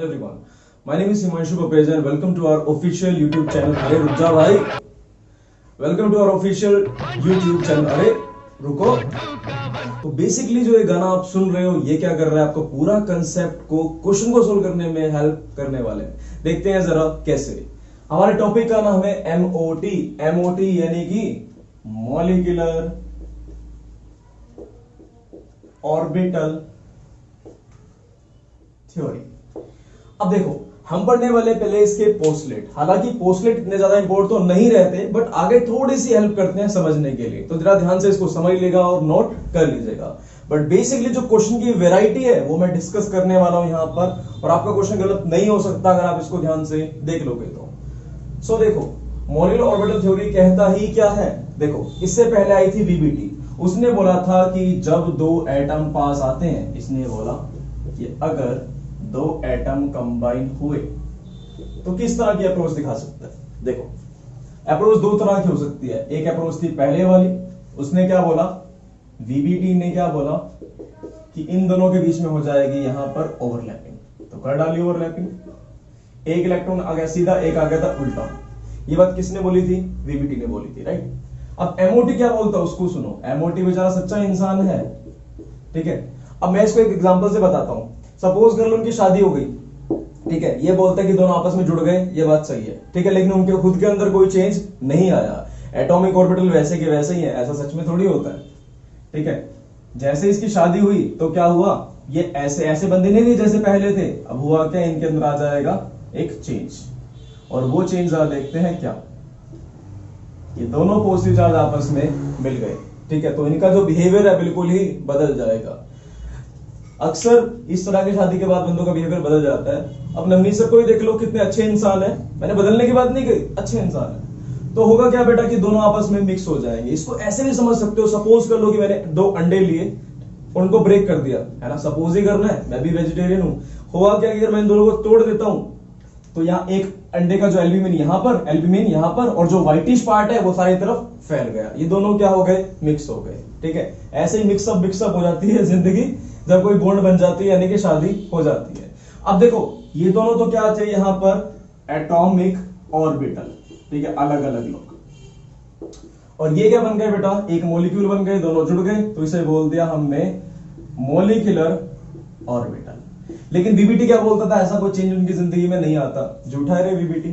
everyone. My name is Himanshu Papeja and welcome to our official YouTube channel. अरे रुक जा भाई. Welcome to our official YouTube channel. अरे रुको. तो बेसिकली जो ये गाना आप सुन रहे हो ये क्या कर रहा है, आपको पूरा कंसेप्ट को क्वेश्चन को सोल्व करने में हेल्प करने वाले हैं. देखते हैं जरा कैसे. हमारे टॉपिक का नाम है एमओटी. एमओटी यानी कि मॉलिक्यूलर ऑर्बिटल थ्योरी. अब देखो हम पढ़ने वाले पहले इसके पोस्टलेट. हालांकि पोस्टलेट इतने ज्यादा इंपोर्टेंट तो नहीं रहते, बट आगे थोड़ी सी हेल्प करते हैं समझने के लिए. तो जरा ध्यान से इसको समझ लेगा और नोट कर लीजिएगा. बट बेसिकली जो क्वेश्चन की वैरायटी है वो मैं डिस्कस करने वाला हूं यहां पर, और आपका क्वेश्चन गलत नहीं हो सकता अगर आप इसको ध्यान से देख लोगे तो. सो देखो मॉलिक्यूलर ऑर्बिटल थ्योरी कहता ही क्या है. देखो इससे पहले आई थी वीबीटी. उसने बोला था कि जब दो एटम पास आते हैं, इसने बोला कि अगर दो एटम कंबाइन हुए तो किस तरह की अप्रोच दिखा सकता है. देखो अप्रोच दो तरह की हो सकती है. एक अप्रोच थी पहले वाली, उसने क्या बोला, वीबीटी ने क्या बोला कि इन दोनों के बीच में हो जाएगी यहां पर ओवरलैपिंग. तो कर डाली ओवरलैपिंग. एक इलेक्ट्रॉन आ गया सीधा, एक आ गया था उल्टा. ये बात किसने बोली थी, वीबीटी ने बोली थी, राइट. अब एमओटी क्या बोलता है उसको सुनो. एमओटी बेचारा सच्चा इंसान है, ठीक है. अब मैं इसको एक एग्जांपल से बताता हूं. सपोज कर लो उनकी शादी हो गई, ठीक है. ये बोलता है कि दोनों आपस में जुड़ गए, ये बात सही है, ठीक है. लेकिन उनके खुद के अंदर कोई चेंज नहीं आया. एटॉमिक ऑर्बिटल वैसे के वैसे ही है. ऐसा सच में थोड़ी होता है, ठीक है. जैसे इसकी शादी हुई तो क्या हुआ, ये ऐसे ऐसे बंदे नहीं थे जैसे पहले थे. अब हुआ क्या, इनके अंदर आ जाएगा एक चेंज, और वो चेंज जरा देखते हैं क्या. ये दोनों पॉजिटिव चार्ज आपस में मिल गए, ठीक है. तो इनका जो बिहेवियर है बिल्कुल ही बदल जाएगा. अक्सर इस तरह की शादी के बाद बंदों का बिहेवियर बदल जाता है. अब नवनीत सर को ही देख लो, कितने अच्छे इंसान है. मैंने बदलने की बात नहीं कही, अच्छे इंसान है. तो होगा क्या बेटा कि दोनों आपस में मिक्स हो जाएंगे. इसको ऐसे भी समझ सकते हो. सपोज कर लो कि मैंने दो अंडे लिए, उनको ब्रेक कर दिया, है ना. सपोज ही करना है, मैं भी वेजिटेरियन हूं. हुआ क्या, अगर मैं इन दोनों को तोड़ देता हूं तो यहाँ एक अंडे का जो एल्ब्यूमिन यहां पर, एल्ब्यूमिन यहां पर, और जो व्हाइटिश पार्ट है वो सारी तरफ फैल गया. ये दोनों क्या हो गए, मिक्स हो गए, ठीक है. ऐसे ही मिक्सअप हो जाती है जिंदगी, जब कोई बॉन्ड बन जाती है यानी कि शादी हो जाती है. अब देखो ये दोनों तो क्या थे यहां पर, एटॉमिक ऑर्बिटल, ठीक है, अलग अलग लोग. और ये क्या बन गए बेटा, एक मॉलिक्यूल बन गए, दोनों जुड़ गए, तो इसे बोल दिया हमने मॉलिक्यूलर ऑर्बिटल. लेकिन बीबीटी क्या बोलता था, ऐसा कोई चेंज उनकी जिंदगी में नहीं आता. झूठा है रे बीबीटी.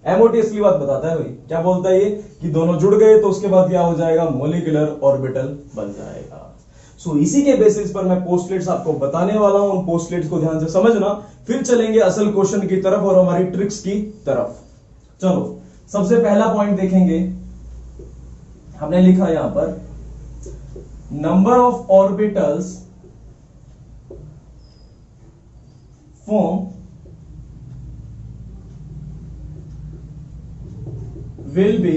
एमओटी असली बात बताता है भाई. क्या बोलता है ये कि दोनों जुड़ गए तो उसके बाद क्या हो जाएगा, मॉलिक्यूलर ऑर्बिटल बन जाएगा. सो इसी के बेसिस पर मैं पोस्टलेट्स आपको बताने वाला हूं. उन पोस्टलेट्स को ध्यान से समझना, फिर चलेंगे असल क्वेश्चन की तरफ और हमारी ट्रिक्स की तरफ. चलो सबसे पहला पॉइंट देखेंगे. हमने लिखा यहां पर number of orbitals form will be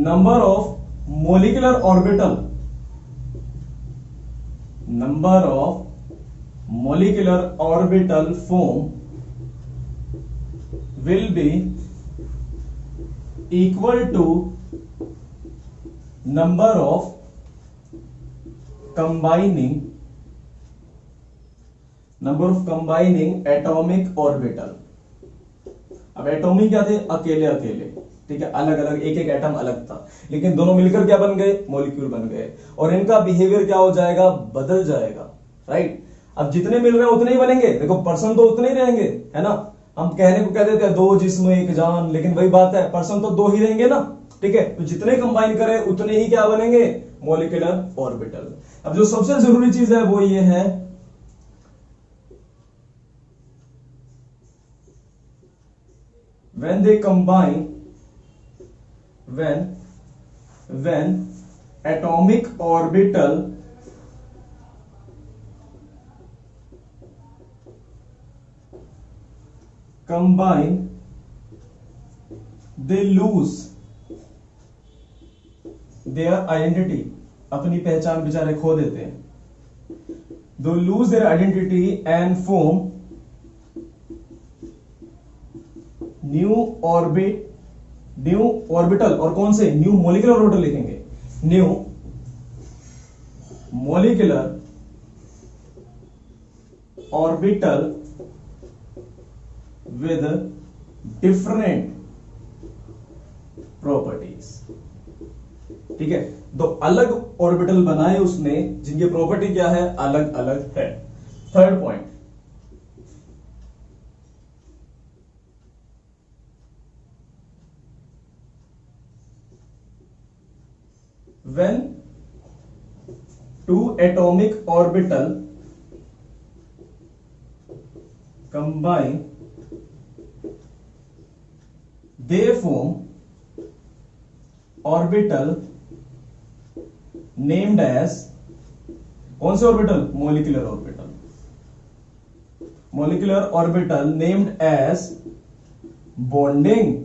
number of molecular orbital. Number of molecular orbital form will be equal to number of combining atomic orbital. अब एटॉमिक क्या थे, अकेले अकेले, ठीक है, अलग अलग, एक एक एटम अलग था, लेकिन दोनों मिलकर क्या बन गए, मॉलिक्यूल बन गए. और इनका बिहेवियर क्या हो जाएगा, बदल जाएगा, राइट. अब जितने मिल रहे हैं उतने ही बनेंगे. देखो पर्सन तो उतने ही रहेंगे, है ना. हम कहने को कह देते हैं दो जिस्म एक जान, लेकिन वही बात है, पर्सन तो दो ही रहेंगे ना, ठीक है. तो जितने कंबाइन करें उतने ही क्या बनेंगे, मॉलिक्यूलर ऑर्बिटल. अब जो सबसे जरूरी चीज है वो ये है, when they combine, when atomic orbital combine, they lose their identity. अपनी पहचान बेचारे खो देते हैं. they lose their identity and form new orbital. और कौन से, न्यू मॉलिक्यूलर ऑर्बिटल लिखेंगे. New molecular orbital with different properties। ठीक है, दो अलग ऑर्बिटल बनाए उसने जिनकी प्रॉपर्टी क्या है, अलग अलग है। Third point, when two atomic orbital combine, they form orbital named as, कौन से orbital, molecular orbital, molecular orbital named as bonding,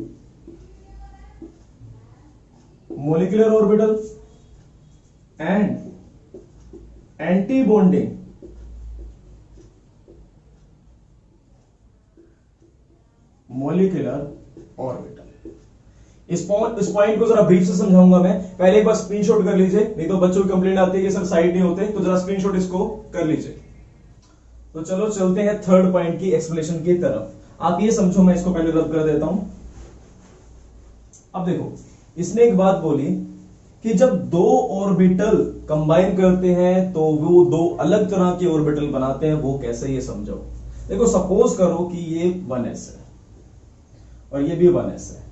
molecular orbital and anti bonding, molecular orbital. इस पॉइंट को जरा ब्रीफ से समझाऊंगा मैं, पहले एक बार स्क्रीनशॉट कर लीजिए, नहीं तो बच्चों की कंप्लेंट आती है कि सर साइड नहीं होते, तो जरा स्क्रीनशॉट इसको कर लीजिए। तो चलो चलते हैं थर्ड पॉइंट की एक्सप्लेनेशन की तरफ। आप ये समझो, मैं इसको पहले रब कर देता हूं। अब देखो, इसने एक बात बोली कि जब दो ऑर्बिटल कंबाइन करते हैं तो वो दो अलग तरह के ऑर्बिटल बनाते हैं, वो कैसे, ये समझो। देखो सपोज करो कि ये 1s है और ये भी 1s है,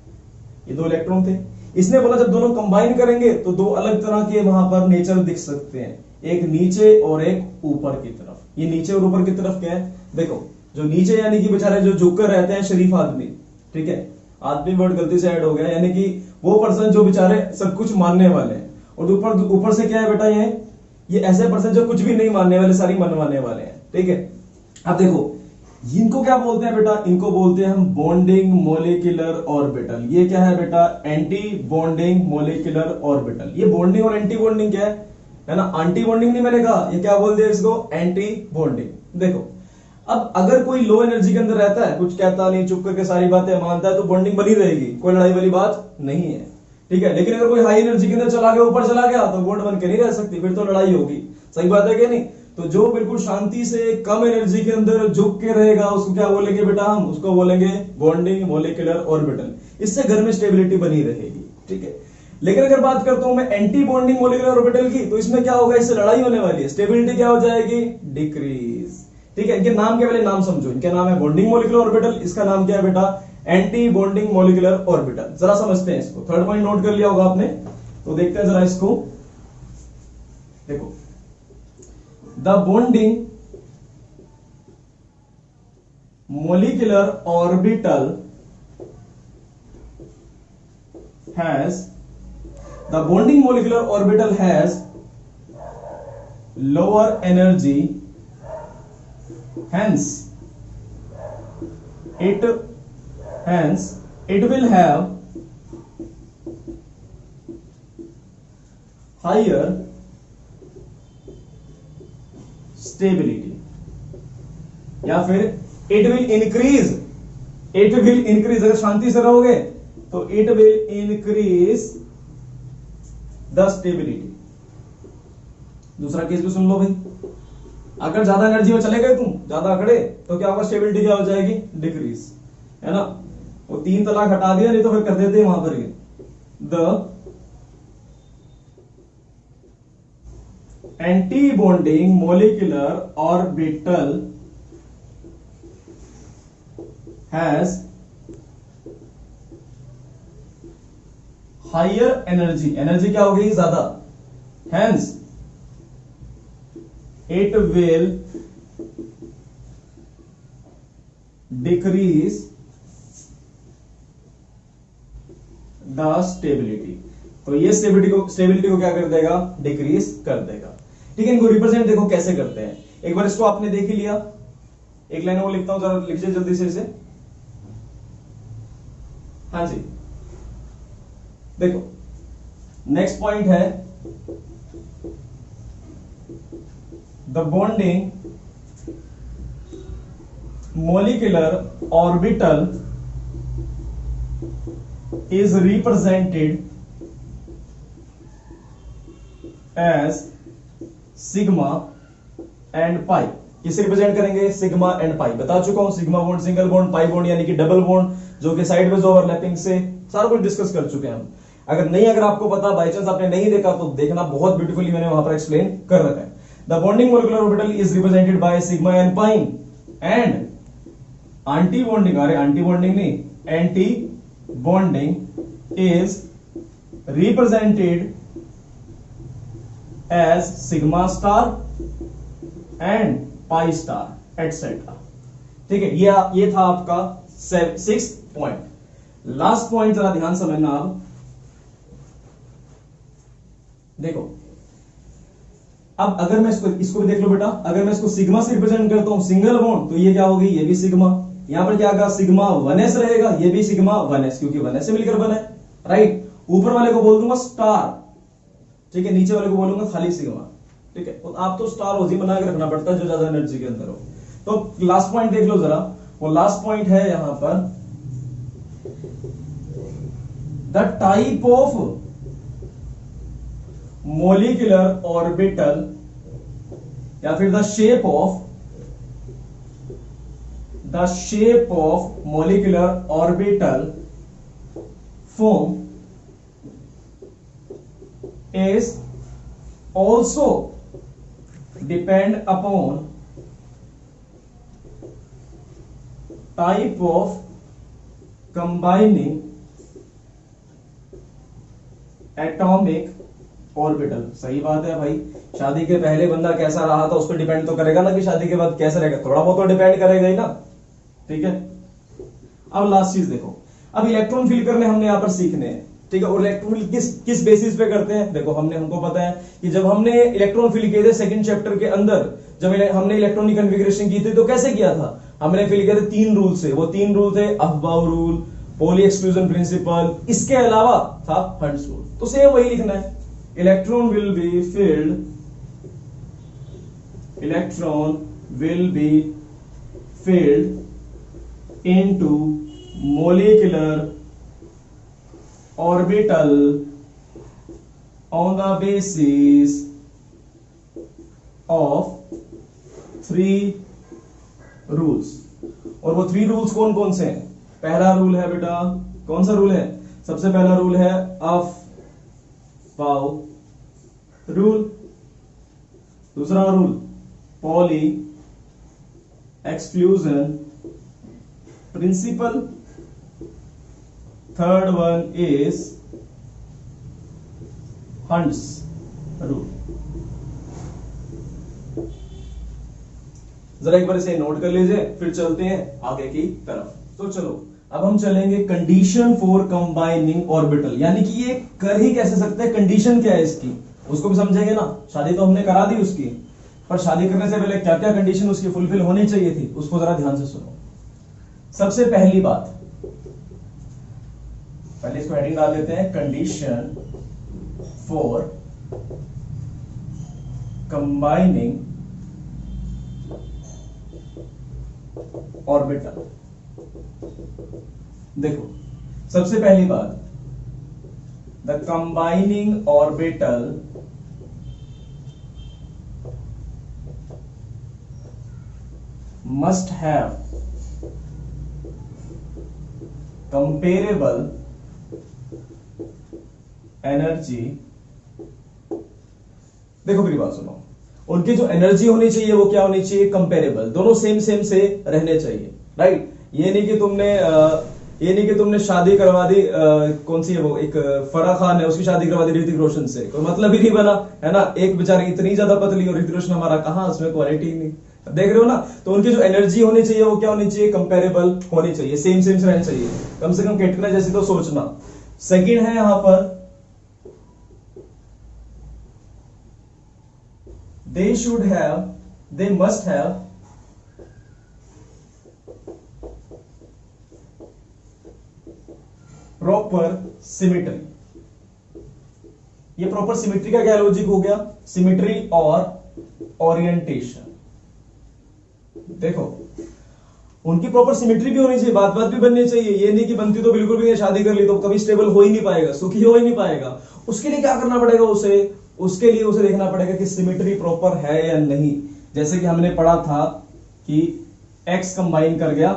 ये दो इलेक्ट्रॉन थे। इसने बोला जब दोनों कंबाइन करेंगे तो दो अलग तरह के वहां पर नेचर दिख सकते हैं, एक नीचे और एक ऊपर की तरफ। ये नीचे और ऊपर की तरफ क्या है, देखो जो नीचे यानी कि बेचारे जो झुककर रहते हैं शरीफ आदमी, ठीक है, आदमी वर्ड गलती से ऐड हो गया, यानी कि वो पर्सन जो बेचारे सब कुछ मानने वाले हैं, और ऊपर से क्या है बेटा, ये ऐसे पर्सन जो कुछ भी नहीं मानने वाले, सारी मनवाने वाले हैं। ठीक है, अब देखो इनको क्या बोलते हैं बेटा, इनको बोलते हैं हम बॉन्डिंग मोलिकुलर ऑर्बिटल। ये क्या है बेटा, एंटी बॉन्डिंग मोलिकुलर ऑर्बिटल। ये बॉन्डिंग और एंटी बॉन्डिंग क्या है ना, एंटी बॉन्डिंग नहीं मैंने कहा, ये क्या बोल दिया इसको, एंटी बॉन्डिंग। देखो अब अगर कोई लो एनर्जी के अंदर रहता है, कुछ कहता नहीं, चुप करके सारी बातें मानता है, तो बॉन्डिंग बनी रहेगी, कोई लड़ाई वाली बात नहीं है। ठीक है, लेकिन अगर कोई हाई एनर्जी के अंदर चला गया, ऊपर चला गया, तो बॉन्ड बन के नहीं रह सकती, फिर तो लड़ाई होगी। सही बात है कि नहीं। तो जो बिल्कुल शांति से कम एनर्जी के अंदर झुक के रहेगा, उसको क्या बोलेंगे बेटा, हम उसको बोलेंगे बॉन्डिंग मोलिकुलर ऑर्बिटल। इससे घर में स्टेबिलिटी बनी रहेगी। ठीक है, लेकिन अगर बात करता हूं मैं एंटी बॉन्डिंग मोलिकुलर ऑर्बिटल की, तो इसमें क्या होगा, इससे लड़ाई होने वाली है, स्टेबिलिटी क्या हो जाएगी, डिक्रीज। ठीक है, इनके नाम के पहले नाम समझो, इनका नाम है बॉन्डिंग मोलिकुलर ऑर्बिटल, इसका नाम क्या है बेटा, एंटी बॉन्डिंग मोलिकुलर ऑर्बिटल। जरा समझते हैं इसको, थर्ड पॉइंट नोट कर लिया होगा आपने, तो देखते हैं जरा इसको। देखो, the bonding molecular orbital has, the bonding molecular orbital has lower energy, hence it will have higher stability, या फिर it will increase, अगर शांति से रहोगे तो it will increase the stability। दूसरा केस भी सुन लो भाई, अगर ज्यादा एनर्जी में चले गए तुम, ज्यादा अकड़े, तो क्या होगा, स्टेबिलिटी क्या हो जाएगी, डिक्रीज, है ना। वो 3 तलाक हटा दिया, नहीं तो फिर कर देते वहां पर ये, the anti bonding molecular orbital has higher energy, energy क्या हो गई, ज्यादा, hence it will decrease the stability। तो ये स्टेबिलिटी को क्या कर देगा, डिक्रीज कर देगा। ठीक है, इनको रिप्रेजेंट देखो कैसे करते हैं, एक बार इसको आपने देख ही लिया, एक लाइन और लिखता हूं, जरा लिखिए जल्दी से इसे। हाँ जी, देखो नेक्स्ट पॉइंट है, the bonding molecular orbital is represented as sigma and pi। किसे रिप्रेजेंट करेंगे, सिग्मा एंड पाई। बता चुका हूं, sigma bond single bond, pi bond यानी कि डबल बॉन्ड, जो कि साइड में ओवरलैपिंग से सारा कुछ डिस्कस कर चुके हैं हम। अगर आपको पता, बाई चांस आपने नहीं देखा तो देखना, बहुत ब्यूटीफुली मैंने वहां पर एक्सप्लेन कर रखा है। The bonding molecular orbital is represented by sigma and pi and anti bonding, अरे एंटी बॉन्डिंग नहीं, anti bonding is represented as sigma star and pi star etcetera. ठीक है, ये था आपका 6th पॉइंट। लास्ट पॉइंट जरा ध्यान समझना आप। देखो, अब अगर मैं इसको भी देख लो बेटा, अगर मैं इसको सिग्मा से रिप्रेजेंट करता हूं सिंगल बॉन्ड, तो ये क्या होगी, ये भी सिग्मा। यहां पर क्या आएगा, सिग्मा 1s रहेगा, ये भी सिग्मा 1s, क्योंकि 1s से मिलकर बना है, राइट। ऊपर वाले को बोल दूंगा स्टार, ठीक है, नीचे वाले को बोलूंगा खाली सिग्मा, ठीक है। तो आप तो स्टार ओजी बना के रखना पड़ता है जो ज्यादा एनर्जी के अंदर हो। तो लास्ट पॉइंट देख लो जरा, वो लास्ट पॉइंट है यहां पर, the type of molecular orbital या फिर the shape of molecular orbital form is also depend upon type of combining atomic orbital। सही बात है भाई, शादी के पहले बंदा कैसा रहा था उस पर डिपेंड तो करेगा ना कि शादी के बाद कैसा रहेगा, थोड़ा बहुत तो डिपेंड करेगा ही ना, ठीक है। अब लास्ट चीज देखो, अब इलेक्ट्रॉन फिल करने हमने यहां पर सीखने हैं, ठीक है। और इलेक्ट्रॉन फिल किस बेसिस पे करते हैं, देखो हमको पता है कि जब हमने इलेक्ट्रॉन फिल किए थे सेकंड चैप्टर के अंदर, जब हमने इलेक्ट्रॉनिक कन्फिगरेशन की थी तो कैसे किया था, हमने फिल किया था 3 रूल से। वो 3 रूल थे Aufbau rule, poly exclusion principle, इसके अलावा था हंट्स रूल। तो सेम वही लिखना है, electron will be filled into molecular orbital on the basis of 3 rules। और वो 3 रूल्स कौन कौन से हैं? पहला रूल है बेटा, कौन सा रूल है, सबसे पहला रूल है अफबाउ रूल, दूसरा rule poly exclusion principle, third one is hunts rule. जरा एक बार इसे नोट कर लीजिए, फिर चलते हैं आगे की तरफ। तो चलो अब हम चलेंगे कंडीशन फॉर कंबाइनिंग ऑर्बिटल, यानी कि ये कर ही कैसे सकते हैं, कंडीशन क्या है इसकी, उसको भी समझेंगे ना। शादी तो हमने करा दी उसकी, पर शादी करने से पहले क्या क्या कंडीशन उसकी फुलफिल होनी चाहिए थी, उसको जरा ध्यान से सुनो। सबसे पहली बात, पहले इसको हेडिंग डाल देते हैं, कंडीशन फॉर कंबाइनिंग ऑर्बिटल। देखो सबसे पहली बात, the combining orbital must have comparable energy. देखो मेरी बात सुनो, उनकी जो एनर्जी होनी चाहिए वो क्या होनी चाहिए, कंपेरेबल, दोनों सेम से रहने चाहिए, राइट। ये नहीं कि तुमने शादी करवा दी, कौन सी है वो, एक फराह खान है, उसकी शादी करवा दी ऋतिक रोशन से, कोई मतलब ही नहीं बना, है ना। एक बेचारी इतनी ज्यादा पतली और ऋतिक रोशन हमारा कहां, उसमें क्वालिटी नहीं, देख रहे हो ना। तो उनकी जो एनर्जी होनी चाहिए वो क्या होनी चाहिए, कंपेरेबल होनी चाहिए, सेम से रहना चाहिए, कम से कम कैटरीना जैसी तो सोचना। सेकंड है यहां पर, they must have proper symmetry. ये प्रॉपर सिमेट्री का क्या लॉजिक हो गया, सिमेट्री और ओरिएंटेशन। देखो उनकी प्रॉपर सिमेट्री भी होनी चाहिए, बात भी बननी चाहिए, ये नहीं कि बनती तो बिल्कुल भी नहीं, शादी कर ली तो कभी स्टेबल हो ही नहीं पाएगा, सुखी हो ही नहीं पाएगा। उसके लिए क्या करना पड़ेगा, उसके लिए उसे देखना पड़ेगा कि सिमेट्री प्रॉपर है या नहीं। जैसे कि हमने पढ़ा था कि x कंबाइन कर गया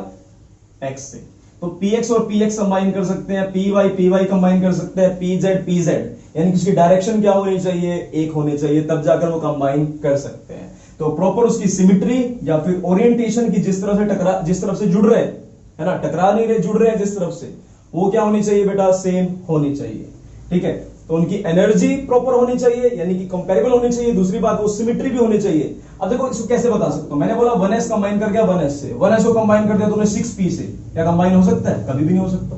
x से, तो px और px कंबाइन कर सकते हैं, py कंबाइन कर सकते हैं, pz यानी कि उसकी डायरेक्शन क्या होनी चाहिए, एक होनी चाहिए, तब जाकर वो कंबाइन कर सकते हैं। तो प्रॉपर उसकी सिमेट्री या फिर ओरिएंटेशन की जिस तरफ से जुड़ रहे है ना, टकरा नहीं रहे, जुड़ रहे हैं जिस तरफ से, वो क्या होनी चाहिए बेटा, सेम होनी चाहिए। ठीक है, तो उनकी एनर्जी प्रॉपर होनी चाहिए यानी कि कंपैरेबल होनी चाहिए। दूसरी बात वो सिमेट्री भी होनी चाहिए। अब देखो इसको कैसे बता सकता हूं, मैंने बोला 1s कंबाइन कर गया 1s से, 1s को कंबाइन कर दिया तूने 6p से, क्या कंबाइन हो सकता है? कभी भी नहीं हो सकता।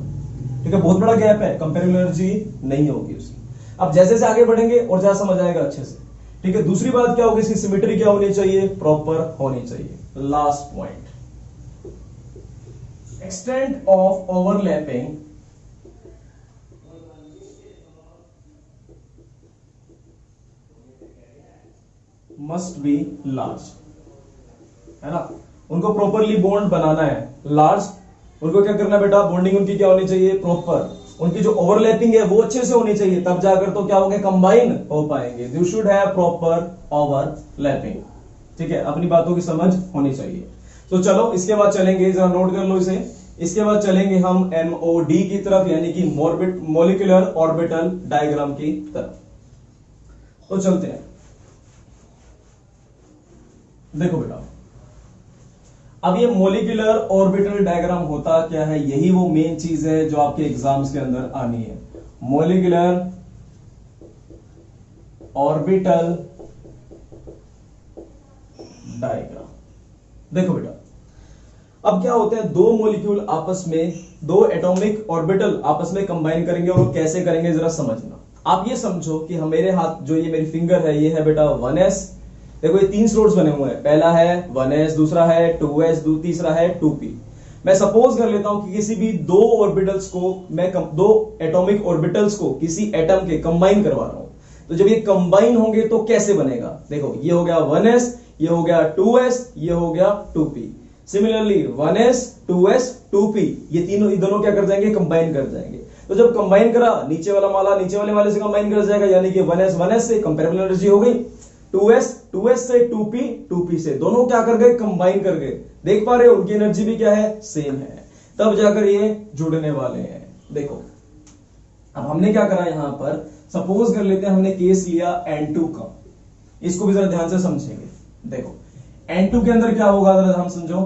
ठीक है, बहुत बड़ा गैप है, कंपैरेबल एनर्जी नहीं होगी उसकी। अब जैसे जैसे आगे बढ़ेंगे और ज्यादा समझ आएगा अच्छे से। ठीक है, दूसरी बात क्या होगी, इसकी सिमेट्री क्या होनी चाहिए, प्रॉपर होनी चाहिए। Last point, extent of overlapping must be large, है ना। उनको प्रॉपरली बॉन्ड बनाना है लार्ज, उनको क्या करना है बेटा, बॉन्डिंग उनकी क्या होनी चाहिए, प्रॉपर। उनकी जो ओवरलैपिंग है वो अच्छे से होनी चाहिए, तब जाकर तो क्या होंगे, कंबाइन हो पाएंगे। You should have proper overlapping. ठीक है, अपनी बातों की समझ होनी चाहिए। तो चलो इसके बाद चलेंगे, जरा नोट कर लो इसे, इसके बाद चलेंगे हम MOD की तरफ, यानी कि मॉलिक्यूलर ऑर्बिटल डायग्राम की तरफ। तो चलते हैं। देखो बेटा, अब ये मॉलिक्यूलर ऑर्बिटल डायग्राम होता क्या है, यही वो मेन चीज है जो आपके एग्जाम्स के अंदर आनी है। Molecular orbital diagram. देखो बेटा, अब क्या होते हैं, दो मॉलिक्यूल आपस में, दो एटॉमिक ऑर्बिटल आपस में कंबाइन करेंगे, और वो कैसे करेंगे जरा समझना। आप ये समझो कि हम, मेरे हाथ जो ये मेरी फिंगर है, ये है बेटा 1s। देखो ये 3 स्लॉट्स बने हुए हैं, पहला है 1s, दूसरा है 2s, तीसरा है 2p। मैं सपोज कर लेता हूं कि किसी भी दो ऑर्बिटल्स को मैं दो एटॉमिक ऑर्बिटल्स को किसी एटम के कंबाइन करवा रहा हूं, तो जब ये कंबाइन होंगे तो कैसे बनेगा। देखो ये हो गया 1s, ये हो गया 2s, ये हो गया 2p। Similarly 1s, 2s, 2p, ये तीनों, ये दोनों क्या कर जाएंगे, कंबाइन कर जाएंगे। तो जब कंबाइन करा, नीचे वाला माला नीचे वाले माले से कंबाइन कर जाएगा, यानी कि 1s 1s से कंपैरेबल एनर्जी हो गई, 2s से 2p से, दोनों क्या कर गए, कंबाइन कर गए। देख पा रहे हो, उनकी एनर्जी भी क्या है, सेम है, तब जाकर ये जुड़ने वाले हैं। देखो अब हमने क्या करा, यहां पर सपोज कर लेते हैं, हमने केस लिया N2 का, इसको भी जरा ध्यान से समझेंगे। देखो N2 के अंदर क्या होगा, जरा ध्यान समझो,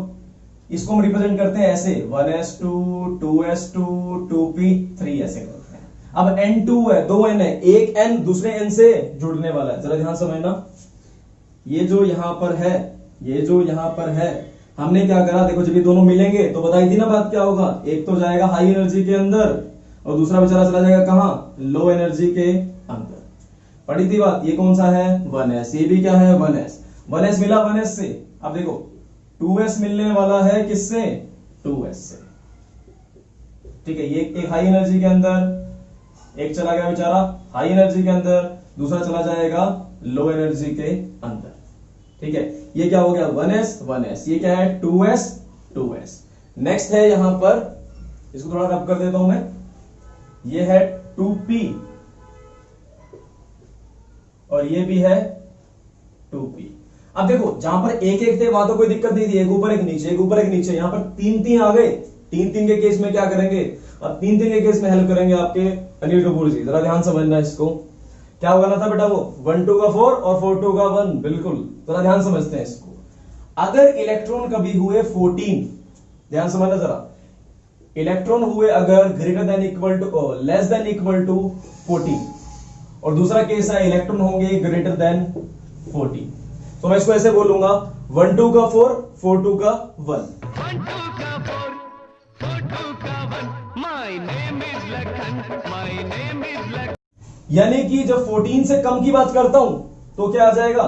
इसको हम रिप्रेजेंट करते हैं ऐसे 1s2, 2s2, 2p3 ऐसे करते हैं। अब N2 है, 2 N है, एक N दूसरे N से जुड़ने वाला है, जरा ध्यान समझना। ये जो यहां पर है, ये जो यहां पर है, हमने क्या करा, देखो जब ये दोनों मिलेंगे तो बताई थी ना बात क्या होगा, एक तो जाएगा हाई एनर्जी के अंदर और दूसरा बेचारा चला जाएगा कहां, लो एनर्जी के अंदर। पढ़ी थी बात, ये कौन सा है 1s, ये भी क्या है 1s, 1s मिला 1s से। अब देखो 2s मिलने वाला है किससे, 2s से। ठीक है, ये एक हाई एनर्जी के अंदर, एक चला गया बेचारा हाई एनर्जी के अंदर, दूसरा चला जाएगा लो एनर्जी के अंदर। ठीक है, ये क्या हो गया 1s 1s, ये क्या है 2s 2s। नेक्स्ट है यहां पर, इसको थोड़ा रब कर देता हूं मैं, ये है 2p और ये भी है 2p। अब देखो जहां पर एक एक थे वहां तो कोई दिक्कत नहीं थी, एक ऊपर एक नीचे, एक ऊपर एक नीचे, यहां पर 3 आ गए। 3 के केस में क्या करेंगे, अब 3 के केस में हेल्प करेंगे आपके अनिल कपूर जी, जरा ध्यान समझना इसको। क्या होगा था बेटा, वो 1 2 का 4 और 4 2 का 1, बिल्कुल, जरा ध्यान समझते हैं इसको। अगर इलेक्ट्रॉन कभी हुए 14, ध्यान समझना जरा, इलेक्ट्रॉन हुए अगर greater than equal to less than equal to 14, और दूसरा केस है इलेक्ट्रॉन होंगे ग्रेटर देन 14, तो मैं इसको ऐसे बोलूंगा 1 2 का 4 4 2 का 1, 1 2 का 4 4 2 का 1, my name is Lakhan, my name is Lakhan. यानी कि जब 14 से कम की बात करता हूं तो क्या आ जाएगा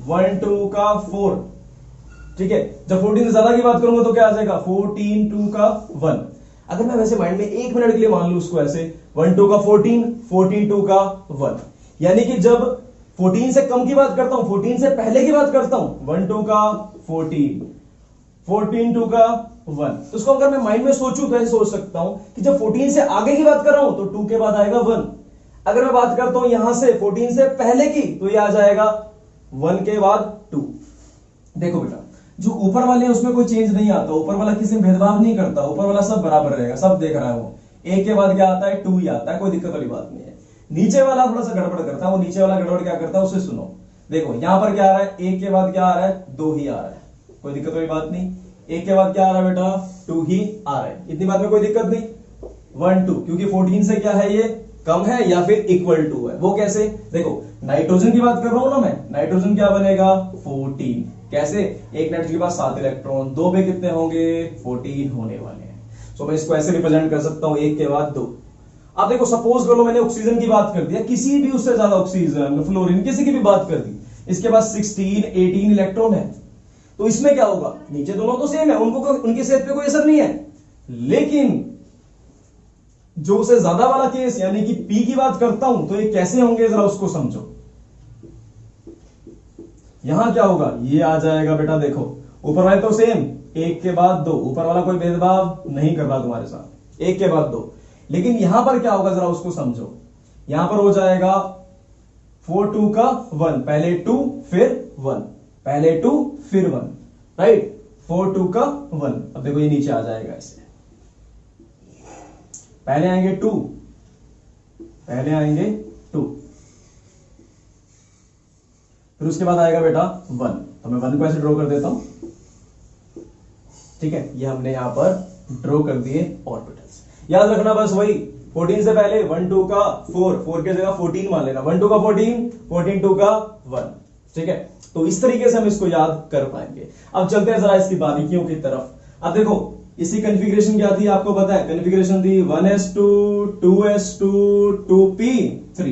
1 2 का 4। ठीक है, जब 14 से ज्यादा की बात करूंगा तो क्या आ जाएगा 14 2 का 1। अगर मैं वैसे माइंड में 1 मिनट के लिए मान लू उसको ऐसे 1 2 का 14 14 2 का 1, यानी कि जब 14 से कम की बात करता हूं, 14 से पहले की बात करता हूं, 1 2 का 14 14 2 का 1। तो उसको अगर मैं माइंड में सोचूं तो ऐसे सोच सकता हूं कि जब 14 से आगे की बात कर रहा हूं तो 2 के बाद आएगा 1। अगर मैं बात करता हूं यहां से 14 से पहले की तो ये आ जाएगा 1 के बाद 2। देखो बेटा, जो ऊपर वाले हैं उसमें कोई चेंज नहीं आता, ऊपर वाला किसी में भेदभाव नहीं करता, ऊपर वाला सब बराबर रहेगा, सब देख रहा है वो। एक के बाद क्या आता है, 2 ही आता है, कोई दिक्कत वाली बात नहीं है। नीचे वाला थोड़ा सा गड़बड़ करता है, वो नीचे वाला गड़बड़ क्या करता है उसे सुनो। देखो यहां पर क्या आ रहा है, एक के बाद क्या आ रहा है, 2 ही आ रहा है, कोई दिक्कत वाली बात नहीं। एक के बाद क्या आ रहा है बेटा, 2 ही आ रहा है, इतनी बात में कोई दिक्कत नहीं। 1 2, क्योंकि 14 से क्या है, ये कम है या फिर इक्वल टू है। वो कैसे, देखो नाइट्रोजन की बात कर रहा हूं ना मैं, नाइट्रोजन क्या बनेगा, 14। कैसे, एक नाइट्रोजन के पास 7 इलेक्ट्रॉन, 2 पे कितने होंगे, 14 होने वाले हैं। सो मैं इसको ऐसे रिप्रेजेंट कर सकता हूं, एक के बाद 2। अब देखो सपोज कर लो मैंने ऑक्सीजन की बात कर दिया, किसी भी उससे ज्यादा ऑक्सीजन, फ्लोरीन, किसी की भी बात कर दी, इसके पास 16 18 इलेक्ट्रॉन है, तो इसमें क्या होगा, नीचे दोनों तो सेम है, उनकी सेहत पे कोई असर नहीं है। लेकिन जो उसे ज्यादा वाला केस यानी कि पी की बात करता हूं, तो ये कैसे होंगे जरा उसको समझो। यहां क्या होगा, ये आ जाएगा बेटा, देखो ऊपर वाले तो सेम, एक के बाद 2, ऊपर वाला कोई भेदभाव नहीं कर रहा तुम्हारे साथ, एक के बाद 2। लेकिन यहां पर क्या होगा जरा उसको समझो, यहां पर हो जाएगा 4 2 का 1, पहले 2 फिर 1, पहले 2 फिर 1, राइट, 4 2 का 1। अब देखो ये नीचे आ जाएगा ऐसे, पहले आएंगे 2, पहले आएंगे 2, फिर उसके बाद आएगा बेटा 1। तो मैं 1 को ऐसे ड्रॉ कर देता हूं, ठीक है, ये हमने यहां पर ड्रॉ कर दिए ऑर्बिटल्स। याद रखना बस वही, 14 से पहले 1 2 का 4, 4 की जगह 14 मान लेना, 1 2 का 14, 14 2 का 1, ठीक है। तो इस तरीके से हम इसको याद कर पाएंगे। अब चलते हैं जरा इसकी बारीकियों की तरफ। अब देखो इसी कॉन्फ़िगरेशन क्या थी आपको पता है, कॉन्फ़िगरेशन थी 1s2 2s2 2p3,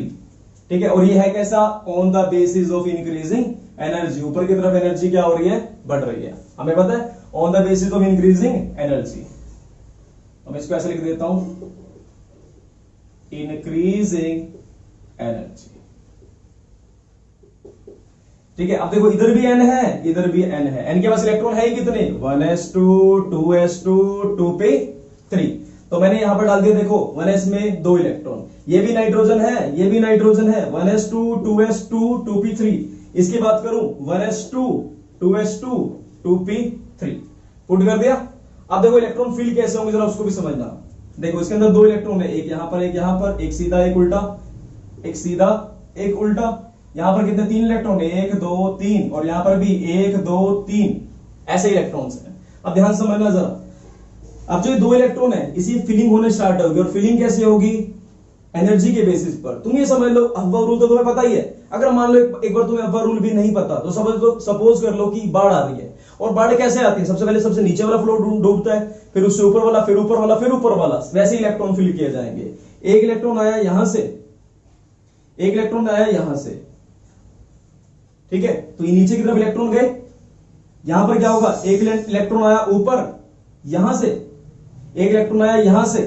ठीक है। और ये है कैसा, on the basis of increasing energy, ऊपर की तरफ एनर्जी क्या हो रही है, बढ़ रही है, हमें पता है, on the basis of increasing energy. तो मैं इसको ऐसे लिख देता हूं, इंक्रीजिंग एनर्जी, ठीक है। अब देखो इधर भी n है, इधर भी n है, n के पास इलेक्ट्रॉन है ही कितने, 1s2 2s2 2p3। तो मैंने यहां पर डाल दिया, देखो 1s में 2 इलेक्ट्रॉन, ये भी नाइट्रोजन है, ये भी नाइट्रोजन है, 1s2 2s2 2p3। इसकी बात करूं 1s2 2s2 2p3, पुट कर दिया। अब देखो इलेक्ट्रॉन फील्ड कैसे होंगे जरा उसको भी समझना। देखो इसके अंदर 2 इलेक्ट्रॉन है, एक यहां पर, एक यहां पर, एक सीधा एक उल्टा, एक सीधा एक उल्टा। यहां पर कितने, 3 इलेक्ट्रॉन है, 1 2 3, और यहां पर भी 1 2 3, ऐसे इलेक्ट्रॉन्स हैं। अब ध्यान से समझना जरा, अब जो 2 इलेक्ट्रॉन है इसी फिलिंग होने स्टार्ट होगी, और फिलिंग कैसे होगी, एनर्जी के बेसिस पर। तुम ये समझ लो, अब्बा रूल तो तुम्हें पता ही है। अगर मान लो एक बार तुम्हें अब्बा रूल भी नहीं पता, तो समझ लो, सपोज कर लो कि बाढ़ आ रही है, और बाढ़ कैसे आती है, सबसे पहले सबसे नीचे वाला फ्लोर डूबता है, फिर उससे ऊपर वाला, फिर ऊपर वाला, फिर ऊपर वाला, वैसे इलेक्ट्रॉन फिल किए जाएंगे। एक इलेक्ट्रॉन आया यहां से, एक इलेक्ट्रॉन आया यहां से, ठीक है, तो ये नीचे की तरफ इलेक्ट्रॉन गए। यहां पर क्या होगा, एक इलेक्ट्रॉन आया ऊपर यहां से, एक इलेक्ट्रॉन आया यहां से,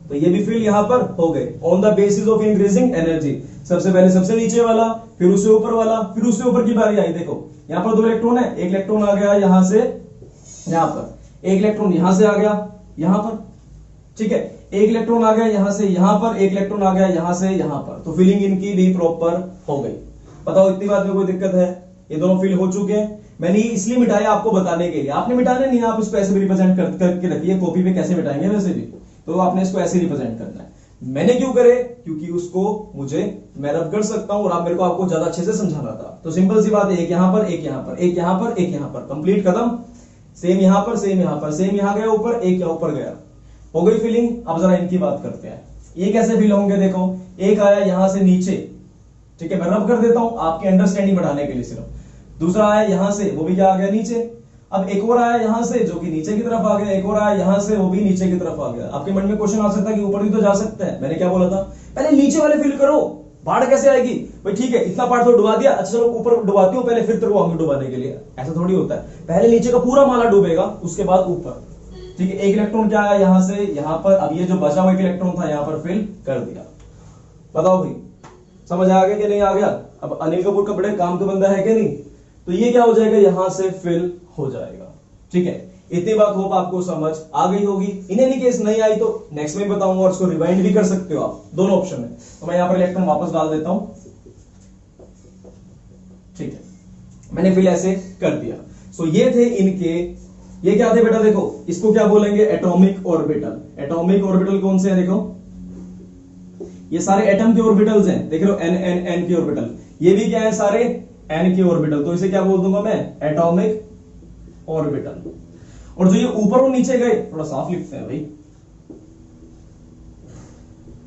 तो ये भी फील्ड यहां पर हो गए, on the basis of increasing energy. सबसे पहले सबसे नीचे वाला, फिर उससे ऊपर वाला, फिर उससे ऊपर की बारी आई। देखो यहां पर 2 इलेक्ट्रॉन है, एक इलेक्ट्रॉन आ गया यहां से यहां पर, एक इलेक्ट्रॉन यहां से आ गया यहां पर, ठीक है, एक इलेक्ट्रॉन आ गया यहां से यहां पर, एक इलेक्ट्रॉन आ गया यहां से यहां पर। तो फीलिंग इनकी भी प्रॉपर हो गई। बताओ इतनी बात में कोई दिक्कत है, ये दोनों फील हो चुके हैं। मैंने इसलिए मिटाया आपको बताने के लिए, आपने मिटाने नहीं, आप इसको ऐसे भी रिप्रेजेंट करके रखिए, कॉपी पे कैसे मिटाएंगे वैसे भी, तो आपने इसको ऐसे रिप्रेजेंट करना है। मैंने क्यों करे, क्योंकि उसको मुझे मैं रब कर सकता हूं, और आप मेरे को आपको ज्यादा अच्छे से समझाना था। तो सिंपल सी बात है, एक यहां पर, एक यहां पर, एक यहां पर, एक यहां पर, कंप्लीट खत्म। सेम यहां पर, सेम यहां पर, सेम यहां गया ऊपर, एक यहां ऊपर गया, हो गई फीलिंग। अब जरा इनकी बात करते हैं, ये कैसे फील होंगे। देखो एक आया यहां से नीचे, ठीक है, मैं रब कर देता हूं आपकी अंडरस्टैंडिंग बढ़ाने के लिए सिर्फ। दूसरा आया यहां से, वो भी क्या आ गया, नीचे। अब एक और आया यहां से जो कि नीचे की तरफ आ गया, एक और आया यहां से, वो भी नीचे की तरफ आ गया। आपके मन में क्वेश्चन आ सकता है कि ऊपर भी तो जा सकता है, मैंने क्या बोला था, पहले नीचे वाले फिल करो, बाढ़ कैसे आएगी भाई, ठीक है इतना पार्ट तो डुबा दिया, अच्छा चलो ऊपर डुबाती हूं पहले, फिर तेरे को आगे डुबाने के लिए। ऐसा थोड़ी होता है, पहले नीचे का पूरा माला डूबेगा, उसके बाद ऊपर, ठीक है। एक इलेक्ट्रॉन क्या आया यहां से यहां पर, अब ये जो बचा हुआ एक इलेक्ट्रॉन था यहां पर फिल कर दिया। बताओ भाई समझ आ गया कि नहीं आ गया। अब अनिल कपूर का बड़े काम का बंदा है कि नहीं, तो ये क्या हो जाएगा, यहां से फिल हो जाएगा, ठीक है। इतनी बात होप आपको समझ आ गई होगी। इन एनी केस नहीं आई तो नेक्स्ट में बताऊंगा, और इसको रिवाइंड भी कर सकते हो आप, दोनों ऑप्शन है। तो मैं यहां पर इलेक्ट्रॉन वापस डाल देता हूं, ठीक है, मैंने फिल ऐसे कर दिया। सो ये थे इनके, ये क्या थे बेटा, देखो इसको क्या बोलेंगे, एटॉमिक ऑर्बिटल। एटॉमिक ऑर्बिटल कौन से हैं, देखो ये सारे एटम के ऑर्बिटल्स हैं, देख रहे हो, एन एन एन के ऑर्बिटल, ये भी क्या है, सारे एन के ऑर्बिटल, तो इसे क्या बोल दूंगा मैं, एटॉमिक ऑर्बिटल। और जो ये ऊपर और नीचे गए, थोड़ा साफ लिखते हैं भाई,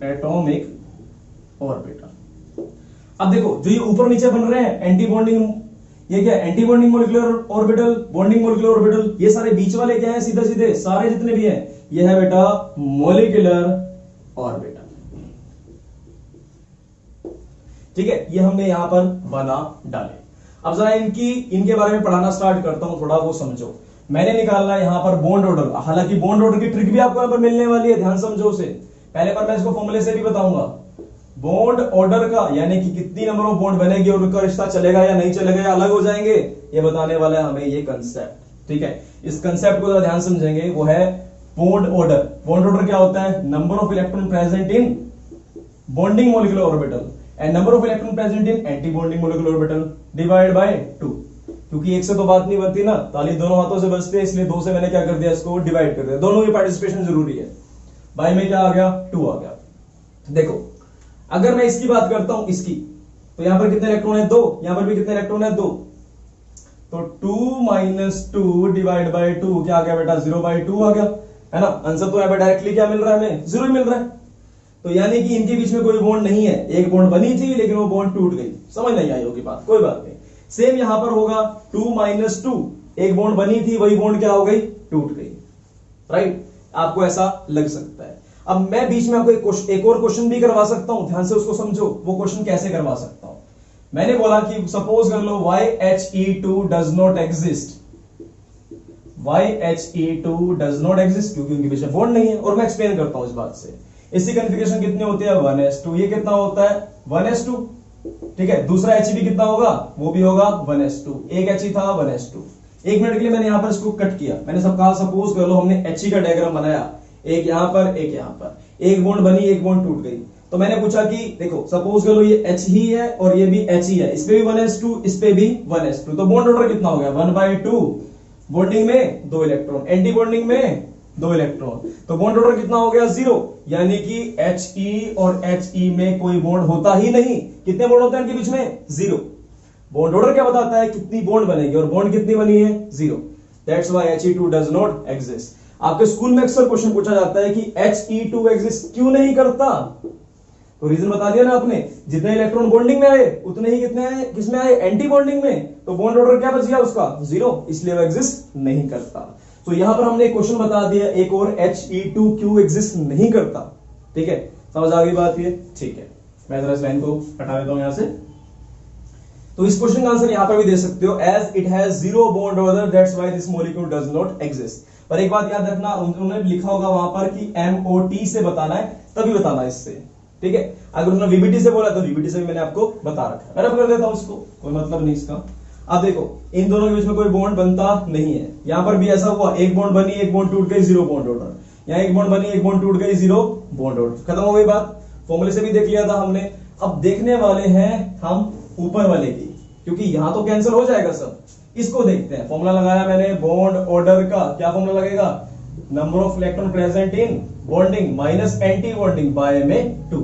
एटॉमिक ऑर्बिटल। अब देखो जो ये ऊपर नीचे बन रहे हैं एंटी बॉन्डिंग, ये क्या है, anti bonding molecular orbital, bonding molecular orbital, ये सारे बीच वाले क्या है, सीधे सीधे सारे जितने भी हैं, ये है बेटा मॉलिक्यूलर ऑर्बिटल। ठीक है, ये हमने यहां पर बना डाले। अब जरा इनके बारे में पढ़ाना स्टार्ट करता हूं, थोड़ा वो समझो। मैंने निकालना है यहां पर बॉन्ड ऑर्डर, हालांकि बॉन्ड ऑर्डर की ट्रिक भी आपको यहां पर मिलने वाली है, ध्यान समझो उसे। पहले पर मैं इसको फॉर्मूले से भी बताऊंगा। बॉन्ड ऑर्डर का यानी कि कितनी नंबर ऑफ बॉन्ड बनेगी और उनका रिश्ता चलेगा या नहीं चलेगा या अलग हो जाएंगे, ये बताने वाला है हमें ये कंसेप्ट। ठीक है, इस कंसेप्ट को जरा ध्यान समझेंगे, वो है बॉन्ड ऑर्डर। बॉन्ड ऑर्डर क्या होता है, number of electron present in bonding molecular orbital and number of electron present in anti bonding molecular orbital divide by 2। क्योंकि एक से तो बात नहीं बनती ना, ताली दोनों हाथों से बजते हैं, इसलिए 2 से मैंने क्या कर दिया, इसको डिवाइड कर दिया। दोनों की पार्टिसिपेशन जरूरी है। बाय में क्या आ गया, 2 आ गया। देखो अगर मैं इसकी बात करता हूं, इसकी, तो यहां पर कितने इलेक्ट्रॉन है, 2, यहां पर भी कितने इलेक्ट्रॉन है, 2, तो 2 - 2 डिवाइड बाय 2 क्या आ गया बेटा, 0/2 आ गया, है ना। आंसर तो यहां पर डायरेक्टली क्या मिल रहा है हमें, 0 ही मिल रहा है। तो यानी कि इनके बीच में कोई बॉन्ड नहीं है, एक बॉन्ड बनी थी लेकिन वो बॉन्ड टूट गई। समझ नहीं आई होगी बात, कोई बात नहीं। सेम यहां पर होगा, 2 - 2 एक बॉन्ड बनी थी, वही बॉन्ड क्या हो गई, टूट गई। राइट, आपको ऐसा लग सकता है। अब मैं बीच में आपको एक और क्वेश्चन भी करवा सकता हूं, ध्यान से उसको समझो। वो क्वेश्चन कैसे करवा सकता हूं, मैंने बोला कि सपोज कर लो YHE2 does not exist, YHE2 does not exist, क्योंकि उनके बीच में बॉन्ड नहीं है। और मैं एक्सप्लेन करता हूं इस बात से। इसकी कॉन्फ़िगरेशन कितनी होती है, 1s2, ये कितना होता है, 1s2। ठीक है, दूसरा He भी कितना होगा, वो भी होगा 1s2, एक He था 1s2। 1 मिनट के लिए मैंने यहां पर इसको कट किया, मैंने सब कहा, सपोज कर लो हमने He का डायग्राम बनाया, एक यहां पर एक यहां पर, एक बॉन्ड बनी एक बॉन्ड टूट गई। तो मैंने पूछा कि देखो सपोज कर लो ये H ही है और ये भी H ही है, इस पे भी 1s2, इस पे भी 1s2, तो बॉन्ड ऑर्डर कितना हो गया, 1/2। बॉन्डिंग में 2 इलेक्ट्रॉन, एंटी बॉन्डिंग में 2 इलेक्ट्रॉन, तो बॉन्ड ऑर्डर कितना हो गया, 0। यानी कि He और He में कोई बॉन्ड होता ही नहीं। कितने बॉन्ड होते हैं इनके बीच में, 0। बॉन्ड ऑर्डर क्या बताता है, कितनी बॉन्ड बनेगी, और बॉन्ड कितनी बनी है, 0। That's why He2 does not exist. आपके स्कूल में अक्सर क्वेश्चन पूछा जाता है कि He2 एग्जिस्ट क्यों नहीं करता, तो रीजन बता दिया ना आपने, जितने इलेक्ट्रॉन बॉन्डिंग में आए उतने ही कितने आए, किसमें आए, एंटी बॉन्डिंग में, तो बॉन्ड ऑर्डर क्या बच गया उसका, 0, इसलिए वो एग्जिस्ट नहीं करता। तो यहां पर हमने एक क्वेश्चन बता दिया एक और, He2 क्यों एग्जिस्ट नहीं करता। ठीक है, समझ आ गई बात ये, ठीक है। मैं जरा इस लाइन को हटा देता हूं यहां से। तो इस क्वेश्चन का आंसर यहां पर भी दे सकते हो, as it has 0 bond order that's why this molecule does not exist. पर एक बात याद रखना, उन्होंने लिखा होगा वहां पर कि MOT से बताना है, तभी बताना इससे। ठीक है, अगर उन्होंने VBT से बोला तो VBT से भी मैंने आपको बता रखा है। मैं अब कर देता हूं इसको, कोई मतलब नहीं इसका। अब देखो इन दोनों के बीच में कोई बॉन्ड बनता नहीं है, यहां पर भी ऐसा हुआ, एक बॉन्ड बनी एक बॉन्ड टूट गई, 0 बॉन्ड ऑर्डर। यहां एक बॉन्ड बनी एक बॉन्ड टूट गई, 0 बॉन्ड ऑर्डर। खत्म हो गई बात, फॉर्मूले से भी देख लिया था हमने। अब देखने वाले हैं हम ऊपर वाले की, क्योंकि यहां तो कैंसिल हो जाएगा सब। इसको देखते हैं, फॉर्मूला लगाया मैंने बॉन्ड ऑर्डर का, क्या फॉर्मूला लगेगा, number of electron present in bonding minus anti bonding by में 2।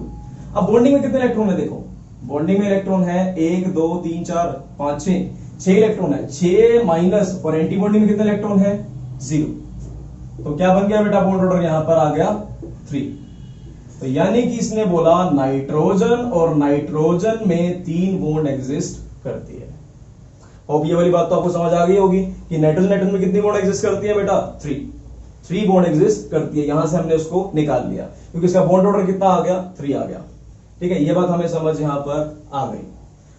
अब बॉन्डिंग में कितने इलेक्ट्रॉन है, देखो बॉन्डिंग में इलेक्ट्रॉन है 1 2 3 4 5 6 इलेक्ट्रॉन है, 6 माइनस, और एंटी बॉन्डिंग में कितने इलेक्ट्रॉन है, 0। तो क्या बन गया बेटा, बॉन्ड ऑर्डर यहां पर आ गया 3। तो यानी कि इसने बोला नाइट्रोजन और नाइट्रोजन में 3 बॉन्ड एग्जिस्ट करती है। होप ये वाली बात तो आपको समझ आ गई होगी कि नाइट्रोजन नाइट्रोजन में कितनी बॉन्ड एग्जिस्ट करती है बेटा, 3 बॉन्ड एग्जिस्ट करती है। यहां से हमने उसको निकाल लिया क्योंकि इसका बॉन्ड ऑर्डर कितना आ गया, 3 आ गया। ठीक है, ये बात हमें समझ यहां पर आ गई।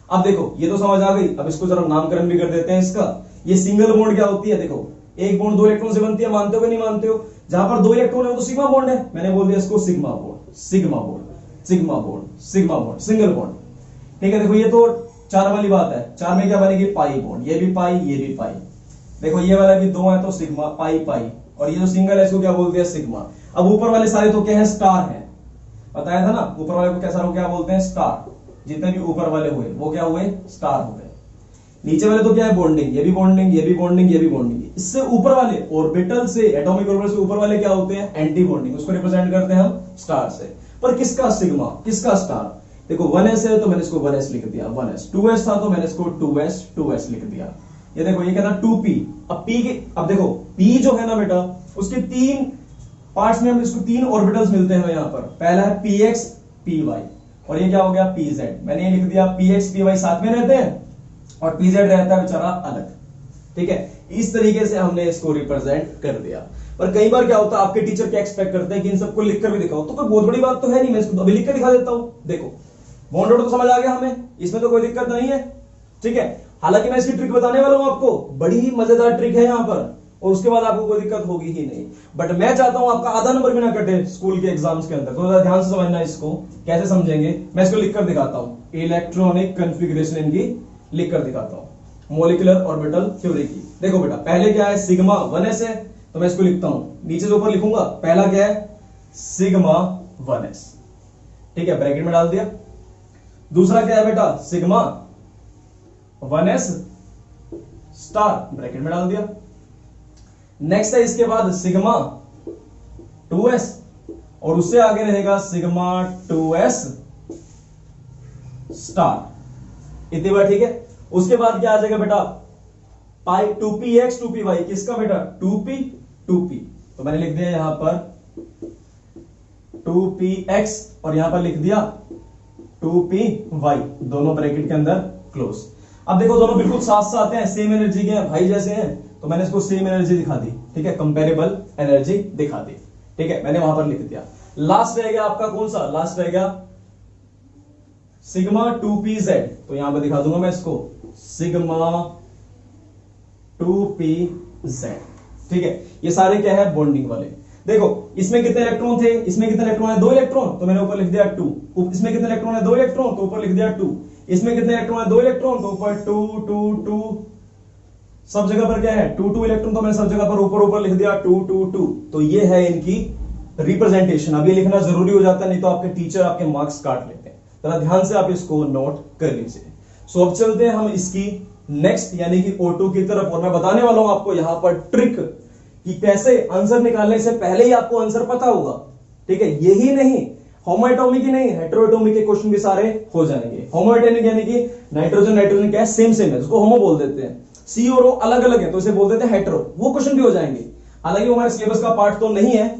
अब देखो ये तो समझ आ गई, अब इसको जरा नामकरण भी कर देते हैं इसका। ये सिंगल बॉन्ड क्या होती है, देखो एक बॉन्ड 2 इलेक्ट्रॉन से बनती है, मानते हो कि नहीं मानते हो। जहां पर 2 इलेक्ट्रॉन है वो तो सिग्मा बॉन्ड है, मैंने बोल दिया इसको sigma bond, sigma bond, sigma bond, sigma bond, single bond. ठीक है, देखो ये तो 4 वाली बात है, 4 में क्या बनेगी, पाई बॉन्ड, ये भी पाई ये भी पाई। देखो ये वाला भी 2 है तो सिग्मा, पाई पाई, और ये जो सिंगल है इसको क्या बोलते हैं, सिग्मा। अब ऊपर वाले सारे तो क्या है, स्टार है, बताया था ना, ऊपर वाले को कैसा क्या बोलते हैं, स्टार। जितने भी ऊपर वाले हुए वो क्या हुए, स्टार हो गए। नीचे वाले तो क्या है बॉन्डिंग, ये भी बॉन्डिंग, ये भी बॉन्डिंग, ये भी बॉन्डिंग। इससे ऊपर वाले ऑर्बिटल से, एटॉमिक ऑर्बिटल से ऊपर वाले क्या होते हैं, एंटी बॉन्डिंग, उसको रिप्रेजेंट करते हैं हम स्टार से। पर किसका सिग्मा, किसका स्टार? देखो 1s है तो मैंने इसको 1s लिख दिया 1s, 2s था तो मैंने इसको 2s लिख दिया। ये देखो ये कहता 2p। अब p के, अब देखो p जो है ना बेटा, उसके 3 पार्ट्स में हम इसको 3 ऑर्बिटल्स मिलते हैं यहां पर। पहला है px py और ये क्या हो गया pz। मैंने ये लिख दिया px py साथ में रहते हैं और pz रहता है बेचारा अलग। ठीक है, इस तरीके से हमने इसको रिप्रेजेंट कर दिया। पर कई बार क्या होता है, आपके टीचर क्या एक्सपेक्ट करते हैं कि इन सबको लिखकर भी दिखाओ, तो कोई बहुत बड़ी बात तो है नहीं, मैं इसको अभी लिख कर दिखा देता हूं। देखो बॉन्ड ऑर्डर तो समझ आ गया हमें, इसमें तो कोई दिक्कत नहीं है। ठीक है, हालांकि मैं इसकी ट्रिक बताने वाला हूं आपको, बड़ी ही मजेदार ट्रिक है यहां पर, और उसके बाद आपको कोई दिक्कत होगी ही नहीं। बट मैं चाहता हूं आपका आधा नंबर भी ना कटे स्कूल के एग्जाम्स के अंदर, तो ध्यान से समझना इसको। कैसे समझेंगे, मैं इसको लिखकर दिखाता हूं, इलेक्ट्रॉनिक कन्फिग्रेशन इनकी लिखकर दिखाता हूं, मॉलिक्यूलर ऑर्बिटल थ्योरी की। देखो बेटा पहले क्या है, सिग्मा 1s है तो मैं इसको लिखता हूं, नीचे से ऊपर लिखूंगा। पहला क्या है, सिग्मा 1s, ठीक है, ब्रैकेट में डाल दिया। दूसरा क्या है बेटा, सिग्मा 1s स्टार, ब्रैकेट में डाल दिया। नेक्स्ट है इसके बाद सिग्मा 2s और उससे आगे रहेगा सिग्मा 2s स्टार, इतनी बार। ठीक है, उसके बाद क्या आ जाएगा बेटा, पाई 2px 2py, किसका बेटा 2p 2p, तो मैंने लिख दिया यहां पर 2px और यहां पर लिख दिया 2py, दोनों ब्रैकेट के अंदर क्लोज। अब देखो दोनों बिल्कुल साथ साथ हैं, सेम एनर्जी के हैं, भाई जैसे हैं, तो मैंने इसको सेम एनर्जी दिखा दी। ठीक है, कंपेरेबल एनर्जी दिखा दी। ठीक है, मैंने वहां पर लिख दिया। लास्ट रहेगा आपका कौन सा, लास्ट रहेगा सिग्मा 2pz, तो यहां पर दिखा दूंगा मैं इसको, सिग्मा 2pz। ठीक है, ये सारे क्या है, बॉन्डिंग वाले। देखो इसमें कितने इलेक्ट्रॉन थे, इसमें कितने इलेक्ट्रॉन है, 2 इलेक्ट्रॉन, तो मैंने ऊपर लिख दिया 2। इसमें कितने इलेक्ट्रॉन है, 2 इलेक्ट्रॉन, तो ऊपर लिख दिया 2। इसमें कितने इलेक्ट्रॉन है, 2 इलेक्ट्रॉन, तो ऊपर 2 2 2। सब जगह पर क्या है 2 2 इलेक्ट्रॉन, तो मैंने सब जगह पर ऊपर ऊपर लिख दिया 2 2 2। तो ये है इनकी रिप्रेजेंटेशन। अब ये लिखना जरूरी हो जाता है, नहीं तो आपके टीचर आपके मार्क्स काट लेते हैं। जरा ध्यान से आप इसको नोट कर लीजिए। सो अब चलते हैं हम इसकी नेक्स्ट यानी कि O2 की तरफ, और मैं बताने वाला हूं आपको यहां पर ट्रिक कि कैसे आंसर निकालने से पहले ही आपको आंसर पता होगा। ठीक है, यही नहीं, होमोएटॉमिक ही नहीं, हेटेरोएटॉमिक के क्वेश्चन भी सारे हो जाएंगे। होमोएटॉमिक यानी कि नाइट्रोजन नाइट्रोजन क्या है, सेम सेम है, उसको होमो बोल देते हैं। सी और ओ अलग अलग है तो इसे बोल देते हैं हेटेरो, वो क्वेश्चन भी हो जाएंगे। हालांकि वो हमारे सिलेबस का पार्ट तो नहीं है,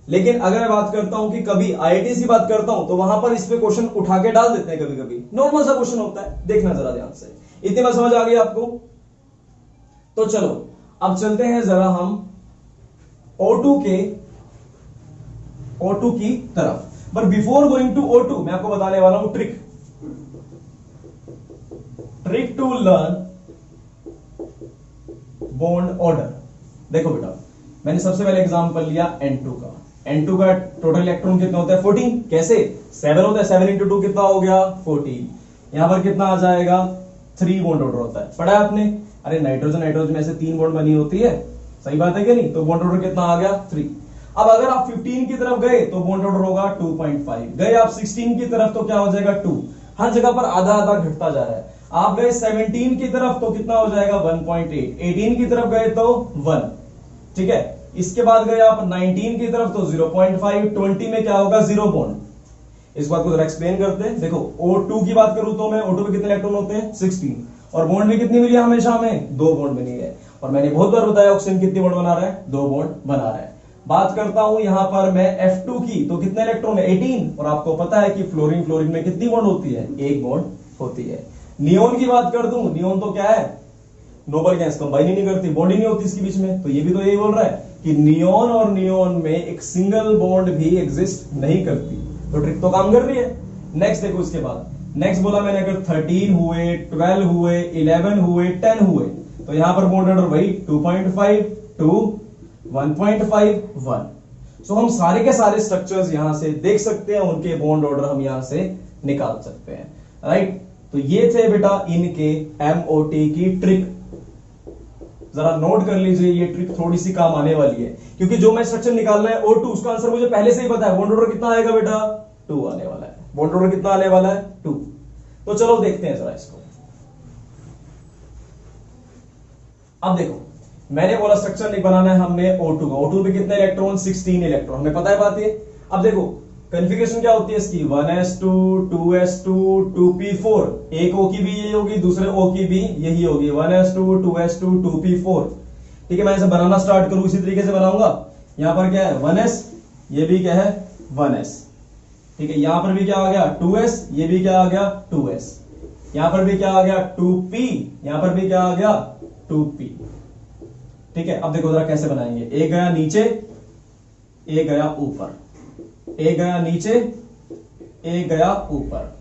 लेकिन अगर मैं बात करता हूं कि कभी आईआईटी की बात करता हूं तो वहां पर इस पे क्वेश्चन उठा के डाल देते हैं, कभी कभी नॉर्मल सा क्वेश्चन होता है, देखना जरा ध्यान से। इतनी बात समझ आ गई आपको? तो चलो अब चलते हैं जरा हम O2 की तरफ। But before going to O2 मैं आपको बताने वाला हूं trick to learn bond order. देखो बेटा मैंने सबसे पहले एग्जांपल लिया N2 का। N2 का टोटल इलेक्ट्रॉन कितना होता है 14, कैसे 7 होता है, 7 इंटू 2 कितना हो गया 14। यहां पर कितना आ जाएगा 3 बॉन्ड ऑर्डर होता है, पढ़ा है आपने? अरे नाइट्रोजन नाइट्रोजन में से 3 बॉन्ड बनी होती है, सही बात है कि नहीं? तो बॉन्ड ऑर्डर कितना आ गया 3। अब अगर आप 15 की तरफ गए तो बॉन्ड ऑर्डर होगा 2.5, गए आप 16 की तरफ तो क्या हो जाएगा 2, हर जगह पर आधा आधा घटता जा रहा है। आप गए 17 की तरफ तो कितना हो जाएगा 1.8, 18 की तरफ गए तो 1, ठीक है। इसके बाद गए आप 19 की तरफ तो 0.5, 20 में क्या होगा 0 बॉन्ड। इस बात को जरा एक्सप्लेन करते हैं। देखो O2 की बात करूं तो मैं O2 में कितने इलेक्ट्रॉन होते हैं 16, और बॉन्ड भी कितनी मिली है हमेशा हमें 2 बॉन्ड मिली है। और मैंने बहुत बार बताया ऑक्सीजन कितनी बॉन्ड बना रहा है 2 बॉन्ड बना रहा है। बात करता हूं यहां पर मैं F2 की, तो कितने इलेक्ट्रॉन है 18, और आपको पता है कि फ्लोरीन फ्लोरीन में कितनी बॉन्ड होती है 1 बॉन्ड होती है। नियोन की बात कर दूं, नियोन तो क्या है नोबल गैस, कंबाइन ही नहीं करती, बॉन्ड ही नहीं होती इसके बीच में। तो ये भी तो यही बोल रहा है कि नियोन और नियोन में एक सिंगल बॉन्ड भी एग्जिस्ट नहीं करती। तो ट्रिक तो काम कर रही है। नेक्स्ट देखो इसके बाद, नेक्स्ट बोला मैंने अगर 13 हुए, 12 हुए, 11 हुए, 10 हुए, तो यहां पर बॉन्ड ऑर्डर वही 2.5 2 1.5 1। सो हम सारे के सारे स्ट्रक्चर्स यहां से देख सकते हैं, उनके बॉन्ड ऑर्डर हम यहां से निकाल सकते हैं, राइट। तो ये थे बेटा इनके MOT की ट्रिक, जरा नोट कर लीजिए। ये ट्रिक थोड़ी सी काम आने वाली है, क्योंकि जो मैं स्ट्रक्चर निकालना है O2 उसका आंसर मुझे पहले से ही पता है। बॉन्ड ऑर्डर कितना आएगा बेटा 2 आने वाला है। बॉन्ड ऑर्डर कितना आने वाला है 2। तो चलो देखते हैं जरा इसको। अब देखो मैंने बोला स्ट्रक्चर नहीं बनाना है हमने O2 का। O2 पे कितने इलेक्ट्रॉन, 16 इलेक्ट्रॉन, हमें पता है बात ये। अब देखो कॉन्फ़िगरेशन क्या होती है इसकी, 1s2 2s2 2p4, एक O की भी यही होगी, दूसरे O की भी यही होगी, 1s2 2s2 2p4। ठीक है, मैं इसे बनाना स्टार्ट करूं, इसी तरीके से बनाऊंगा। यहां पर क्या है 1s, ये भी क्या है 1s। ठीक है, यहां पर भी क्या आ गया 2s, ये भी क्या आ गया 2s, यहां पर भी क्या आ गया 2p, यहां पर भी क्या आ गया 2p। ठीक है, अब देखो जरा कैसे बनाएंगे, एक गया नीचे, एक गया ऊपर, एक गया नीचे, एक गया ऊपर।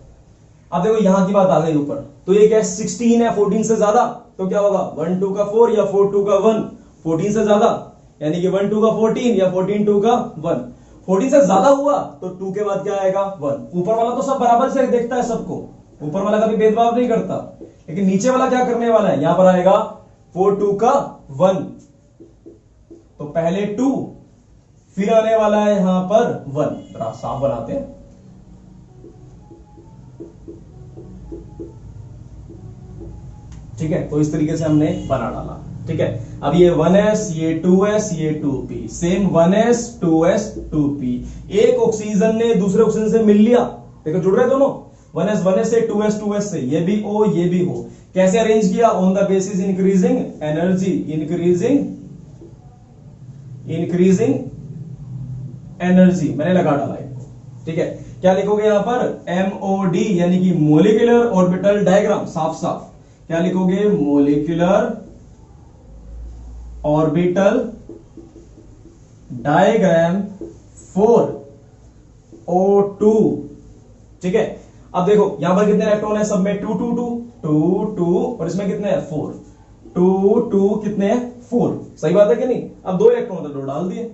अब देखो यहां की बात आ गई ऊपर, तो ये क्या है 16 है, 14 से ज्यादा, तो क्या होगा 1 2 का 4 या 4 2 का 1, 14 से ज्यादा, यानी कि 1 2 का 14 या 14 2 का 1। 14 से ज्यादा हुआ तो 2 के बाद क्या आएगा 1। ऊपर वाला तो सब बराबर से देखता है सबको, ऊपर वाला कभी भेदभाव नहीं करता, लेकिन नीचे वाला क्या करने वाला है, यहां पर आएगा 4 2 का 1, तो पहले 2 फिर आने वाला है यहां पर 1। जरा साफ बनाते हैं, ठीक है, तो इस तरीके से हमने बना डाला। ठीक है, अब ये 1s, ये 2s, ये 2p, same 1s 2s 2p, एक ऑक्सीजन ने दूसरे ऑक्सीजन से मिल लिया, देखो जुड़ रहे दोनों, 1s से 2s से, ये भी O ये भी O। कैसे अरेंज किया, on the basis increasing energy, increasing energy, मैंने लगा डाला इनको। ठीक है, क्या लिखोगे यहां पर MOD, यानी कि मोलिकुलर ऑर्बिटल डायग्राम, साफ साफ क्या लिखोगे, molecular orbital diagram for O2। ठीक है, अब देखो यहां पर कितने इलेक्ट्रॉन है, सब में 2 2 2 2 2, और इसमें कितने हैं 4 2 2, कितने हैं 4, सही बात है कि नहीं। अब 2 इलेक्ट्रॉन तो डाल दिए।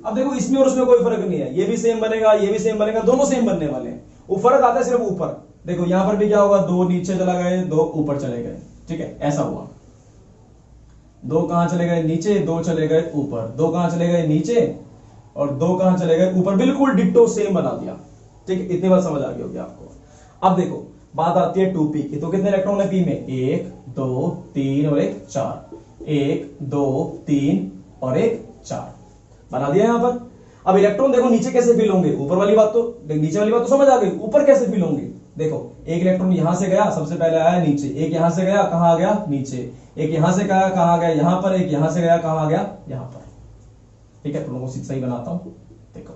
अब देखो इसमें और उसमें कोई फर्क नहीं है, ये भी सेम बनेगा, ये भी सेम बनेगा, दोनों सेम बनने वाले हैं। वो फर्क आता है सिर्फ ऊपर, देखो यहां पर भी क्या होगा, 2 नीचे चला गए, 2 ऊपर चले गए। ठीक है, ऐसा हुआ, 2 कहां चले गए नीचे, 2 चले गए ऊपर, 2 कहां चले गए नीचे, और 2 कहां चले गए ऊपर, बिल्कुल डिट्टो सेम बना दिया। ठीक है, इतनी बात समझ आ गई होगी आपको। अब देखो बात आती है 2p की, तो कितने इलेक्ट्रॉन है p में, 1 2 3 और 1 4, 1 2 3 और 1 4 बना दिया यहां पर। अब इलेक्ट्रॉन देखो नीचे कैसे फिल होंगे, ऊपर वाली बात तो, नीचे वाली बात तो समझ आ गई, ऊपर कैसे फिल होंगे। देखो एक इलेक्ट्रॉन यहां से गया, सबसे पहले आया नीचे, एक यहां से गया, कहां आ गया नीचे, एक यहां से गया, कहां आ गया यहां पर, एक यहां से गया, कहां आ गया यहां पर। ठीक है, तुम लोगों को सही बनाता हूं। देखो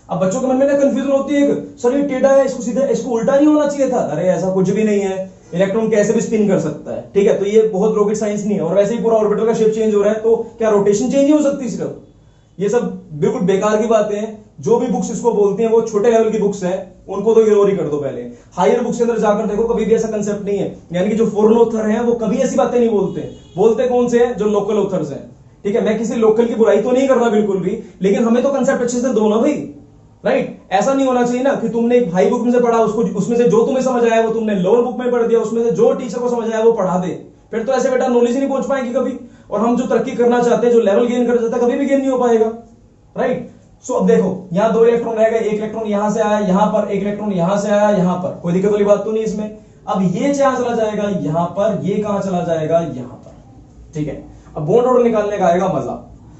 अब बच्चों के मन में ना कंफ्यूजन होती है, सर ये टेढ़ा है, इसको सीधा, इसको उल्टा नहीं होना चाहिए था। अरे ऐसा कुछ भी नहीं है, इलेक्ट्रॉन कैसे भी स्पिन कर सकता है। ठीक है, तो ये बहुत रॉकेट साइंस नहीं है, और वैसे ही पूरा ऑर्बिटल का शेप चेंज हो रहा है, तो क्या रोटेशन चेंज नहीं हो सकती सिर्फ, ये सब बिल्कुल बेकार की बातें हैं। जो भी बुक्स इसको बोलती हैं वो छोटे लेवल की बुक्स हैं, उनको तो इग्नोर ही कर दो। पहले हायर बुक्स के अंदर जाकर देखो, कभी भी ऐसा कंसेप्ट नहीं है, यानी कि जो फॉरेन ऑथर हैं वो कभी ऐसी बातें नहीं बोलते। बोलते कौन से हैं, जो लोकल ऑथर्स हैं। ठीक है, मैं किसी लोकल की बुराई तो नहीं कर रहा बिल्कुल भी, लेकिन हमें तो कंसेप्ट अच्छे से दो ना भाई, राइट। ऐसा नहीं होना चाहिए ना कि तुमने एक हाई बुक में से पढ़ा, उसको उसमें से जो तुम्हें समझ आया वो तुमने लोअर बुक में पढ़ दिया, उसमें से जो टीचर को समझ आया वो पढ़ा दे, फिर तो ऐसे बेटा नॉलेज ही नहीं पहुंच पाएगी कभी। और हम जो तरक्की करना चाहते हैं, जो लेवल गेन करना चाहते हैं, कभी भी गेन नहीं हो पाएगा, राइट। सो अब देखो यहां 2 इलेक्ट्रॉन रह गए, एक इलेक्ट्रॉन यहां से आया यहां पर, एक इलेक्ट्रॉन यहां से आया यहां पर, कोई दिक्कत वाली बात तो नहीं इसमें। अब ये कहां चला जाएगा, यहां पर, ये कहां चला जाएगा, यहां पर। ठीक है, अब बॉन्ड ऑर्डर निकालने का आएगा मजा,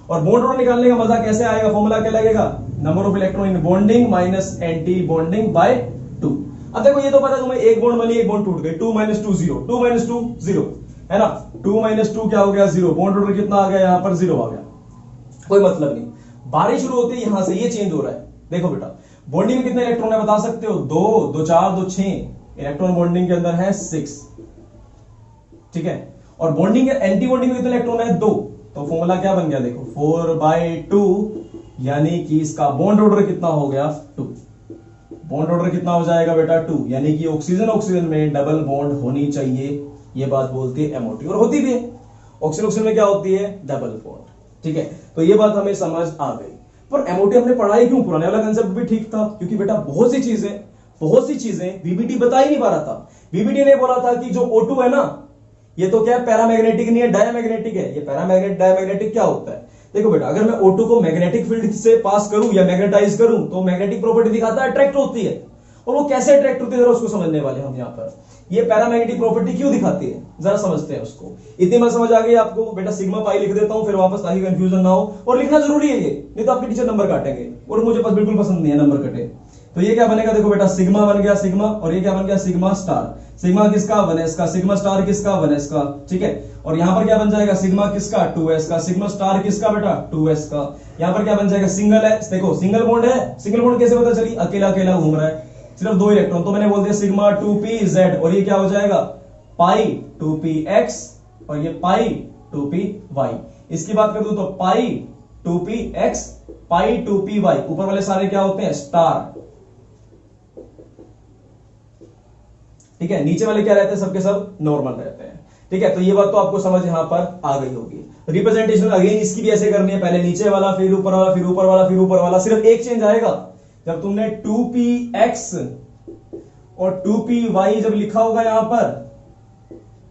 और बॉन्ड ऑर्डर निकालने का मजा कैसे आएगा, फॉर्मूला क्या लगेगा, number of electron in bonding minus anti bonding by 2। अब देखो ये तो पता है तुम्हें, एक बॉन्ड बनी, एक बॉन्ड टूट गई, 2 - 2 0, 2 - 2 0 है ना, 2 - 2 क्या हो गया 0, बॉन्ड ऑर्डर कितना आ गया, यहां पर 0 आ गया, कोई मतलब नहीं। बारिश शुरू होती है यहां से, ये चेंज हो रहा है। देखो बेटा बॉन्डिंग में कितने इलेक्ट्रॉन है बता सकते हो, 2 2 4 2 6 इलेक्ट्रॉन बॉन्डिंग के अंदर है 6। ठीक है, और बॉन्डिंग के एंटी बॉन्डिंग में कितने इलेक्ट्रॉन है 2, तो फॉर्मूला क्या बन गया देखो 4/2, यानी कि इसका बॉन्ड ऑर्डर कितना हो गया 2। बॉन्ड ऑर्डर कितना हो जाएगा बेटा 2, यानी कि ऑक्सीजन ऑक्सीजन में डबल बॉन्ड होनी चाहिए, ये बात बोलती है एमओटी, और होती भी है। ऑक्सीजन ऑक्सीजन में क्या होती है, डबल बॉन्ड। ठीक है, तो ये बात हमें समझ आ गई। पर एमओटी हमने पढ़ा ही क्यों, पुराने वाला कंसेप्ट भी ठीक था, क्योंकि बेटा बहुत सी चीजें बीबीटी बता ही नहीं पा रहा था। बीबीटी ने बोला था कि जो O2 है ना, ये तो क्या है, पैरामैग्नेटिक नहीं है, डायमैग्नेटिक है। ये पैरामैग्नेटिक डायमैग्नेटिक क्या होता है, देखो बेटा अगर मैं O2 को मैग्नेटिक फील्ड से पास करूं या मैग्नेटाइज करूं, तो मैग्नेटिक प्रॉपर्टी दिखाता है, अट्रैक्ट होती है। और वो कैसे अट्रैक्ट होती है जरा उसको समझने वाले हम यहाँ पर। ये पैरामैग्नेटिक प्रॉपर्टी क्यों दिखाती है जरा समझते हैं उसको। इतनी बात समझ आ गई आपको? बेटा सिग्मा पाई लिख देता हूं फिर वापस ताकि कंफ्यूजन ना हो, और लिखना जरूरी है ये, नहीं तो आपके टीचर नंबर काटेंगे और मुझे पास बिल्कुल पसंद नहीं है नंबर कटे। तो ये क्या बनेगा, देखो बेटा सिग्मा बन गया सिग्मा, और ये क्या बन गया सिग्मा स्टार। सिग्मा किसका 1s का, सिग्मा स्टार किसका 1s का, ठीक है। और यहां पर क्या बन जाएगा सिग्मा किसका 2s का, सिग्मा स्टार किसका बेटा 2s का। यहां पर क्या बन जाएगा सिंगल है, देखो सिंगल बॉन्ड है, सिंगल बॉन्ड कैसे पता चली, अकेला अकेला घूम रहा है, सिर्फ 2 इलेक्ट्रॉन, तो मैंने बोल दिया सिग्मा 2pz, और ये क्या हो जाएगा पाई 2px, और ये पाई 2py। इसकी बात कर दूं तो पाई 2px पाई 2py, ऊपर वाले सारे क्या होते हैं स्टार, ठीक है। नीचे वाले क्या रहते हैं, सबके सब नॉर्मल रहते हैं, ठीक है। तो ये बात तो आपको समझ यहां पर आ गई होगी। रिप्रेजेंटेशन अगेन इसकी भी ऐसे करनी है, पहले नीचे वाला फिर ऊपर वाला फिर ऊपर वाला फिर ऊपर वाला। सिर्फ एक चेंज आएगा, जब तुमने 2px और 2py जब लिखा होगा यहां पर,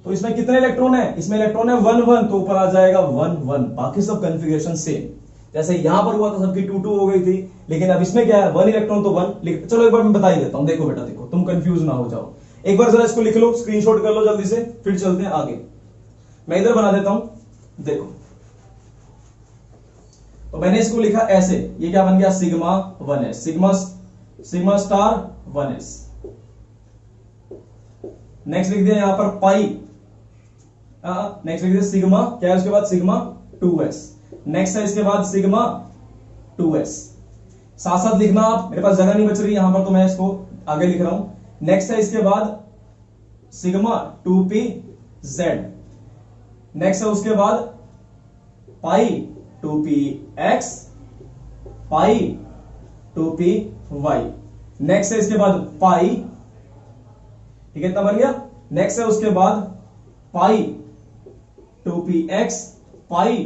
तो इसमें कितने इलेक्ट्रॉन है, इसमें इलेक्ट्रॉन है 1 1, तो ऊपर आ जाएगा 1 1। बाकी सब कंफिगरेशन सेम, जैसे यहां पर हुआ था सबकी 2 2 हो गई थी, लेकिन अब इसमें क्या है 1 इलेक्ट्रॉन तो 1। चलो एक बार मैं बता ही देता हूं, देखो बेटा देखो, तुम कंफ्यूज ना हो जाओ। एक बार जरा इसको लिख लो, स्क्रीनशॉट कर लो जल्दी से, फिर चलते हैं आगे। मैं इधर बना देता हूं, देखो तो मैंने इसको लिखा ऐसे, ये क्या बन गया sigma 1s, sigma star 1s। Next लिख दिया यहां पर पाई, नेक्स्ट लिख दिया सिग्मा, क्या है उसके बाद सिग्मा 2s, नेक्स्ट है इसके बाद सिग्मा 2s। साथ साथ लिखना आप, मेरे पास जगह नहीं बच रही यहां पर तो मैं इसको आगे लिख रहा हूं। नेक्स्ट है इसके बाद सिग्मा 2pz, नेक्स्ट है उसके बाद पाई 2px पाई 2py, नेक्स्ट है इसके बाद पाई, ठीक है, इतना बन गया। नेक्स्ट है उसके बाद पाई 2px पाई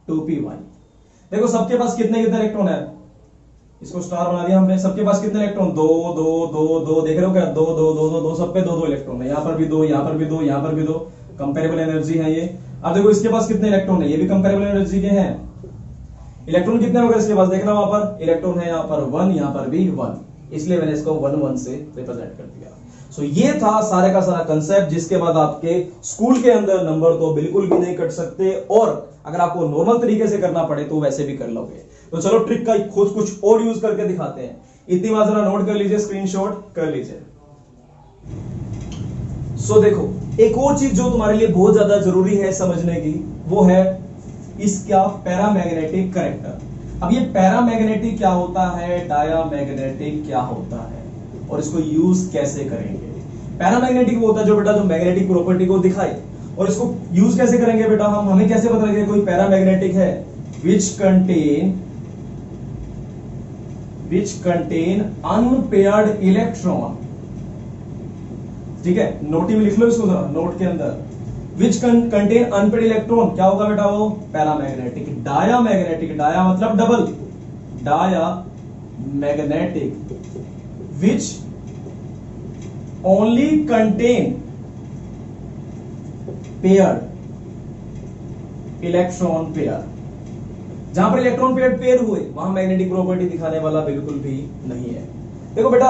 2py। देखो सबके पास कितने कितने इलेक्ट्रॉन है, इसको स्टार बना दिया हमने, सबके पास कितने इलेक्ट्रॉन 2 2 2 2, देख रहे हो क्या 2 2 2 2 2, सब पे 2 2 इलेक्ट्रॉन है, यहां पर भी 2 यहां पर भी 2 यहां पर भी 2, कंपेरेबल एनर्जी है ये। अब देखो इसके पास कितने इलेक्ट्रॉन है, ये भी कंपेरेबल एनर्जी के हैं। इलेक्ट्रॉन कितने हो गए इसके पास, देखना वहां पर इलेक्ट्रॉन है यहां पर 1, यहां पर भी 1, इसलिए मैंने इसको 1 1 से रिप्रेजेंट कर दिया। सो ये था सारे का सारा कंसेप्ट, जिसके बाद आपके स्कूल के अंदर नंबर तो बिल्कुल भी नहीं कट सकते, और अगर आपको नॉर्मल तरीके से करना पड़े तो वैसे भी कर लोगे। तो चलो ट्रिक का खुद कुछ और यूज करके दिखाते हैं। इतनी बात जरा नोट कर लीजिए, स्क्रीनशॉट कर लीजिए। सो देखो एक और चीज जो तुम्हारे लिए बहुत ज्यादा जरूरी है समझने की, वो है इसका पैरामैग्नेटिक करैक्टर। अब ये पैरामैग्नेटिक क्या होता है, डायामैग्नेटिक क्या होता है, और इसको यूज कैसे करेंगे। पैरामैग्नेटिक वो होता है जो बेटा जो मैग्नेटिक प्रॉपर्टी को दिखाए, और इसको यूज कैसे करेंगे बेटा हम, हमें कैसे पता लगेगा कोई पैरामैग्नेटिक है, विच कंटेन अनपेयर्ड इलेक्ट्रॉन, ठीक है, नोट में लिख लो इसको जरा, नोट के अंदर विच कंटेन अनपेयर्ड इलेक्ट्रॉन, क्या होगा बेटा वो पैरामैग्नेटिक। डायामैग्नेटिक, डाया मतलब double, diamagnetic which only contain paired electron pair। जहां पर इलेक्ट्रॉन पेयर हुए वहां मैग्नेटिक प्रॉपर्टी दिखाने वाला बिल्कुल भी नहीं है। देखो बेटा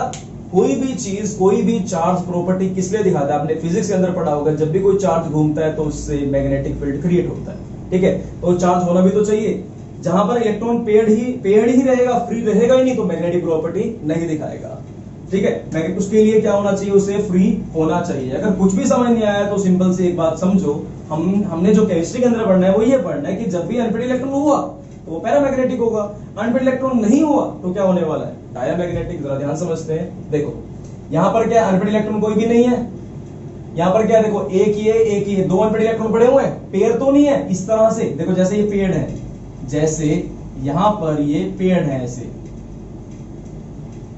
कोई भी चीज, कोई भी चार्ज प्रॉपर्टी किस लिए दिखाता है, आपने फिजिक्स के अंदर पढ़ा होगा, जब भी कोई चार्ज घूमता है तो उससे मैग्नेटिक फील्ड क्रिएट होता है, ठीक है। तो चार्ज होना भी तो चाहिए, जहां पर इलेक्ट्रॉन पेयर्ड ही रहेगा, फ्री रहेगा ही नहीं, तो मैग्नेटिक प्रॉपर्टी नहीं दिखाएगा, ठीक है। उसके लिए क्या होना चाहिए, उसे फ्री होना चाहिए। अगर कुछ भी समझ नहीं आया तो सिंपल सी एक बात समझो, हमने जो केमिस्ट्री के अंदर पढ़ना है वो ये पढ़ना है कि जब भी अनपेयर्ड इलेक्ट्रॉन हुआ तो वो पैरामैग्नेटिक होगा, अनपेयर्ड इलेक्ट्रॉन नहीं हुआ तो क्या होने वाला है, डायामैग्नेटिक। जरा ध्यान समझते हैं, देखो यहां पर क्या अनपेयर्ड इलेक्ट्रॉन कोई भी नहीं है, यहां पर क्या देखो एक ही है, 2 अनपेयर्ड इलेक्ट्रॉन पड़े हुए हैं, पेयर तो नहीं है इस तरह से, देखो जैसे ये पेयर है, जैसे यहां पर ये पेयर है ऐसे,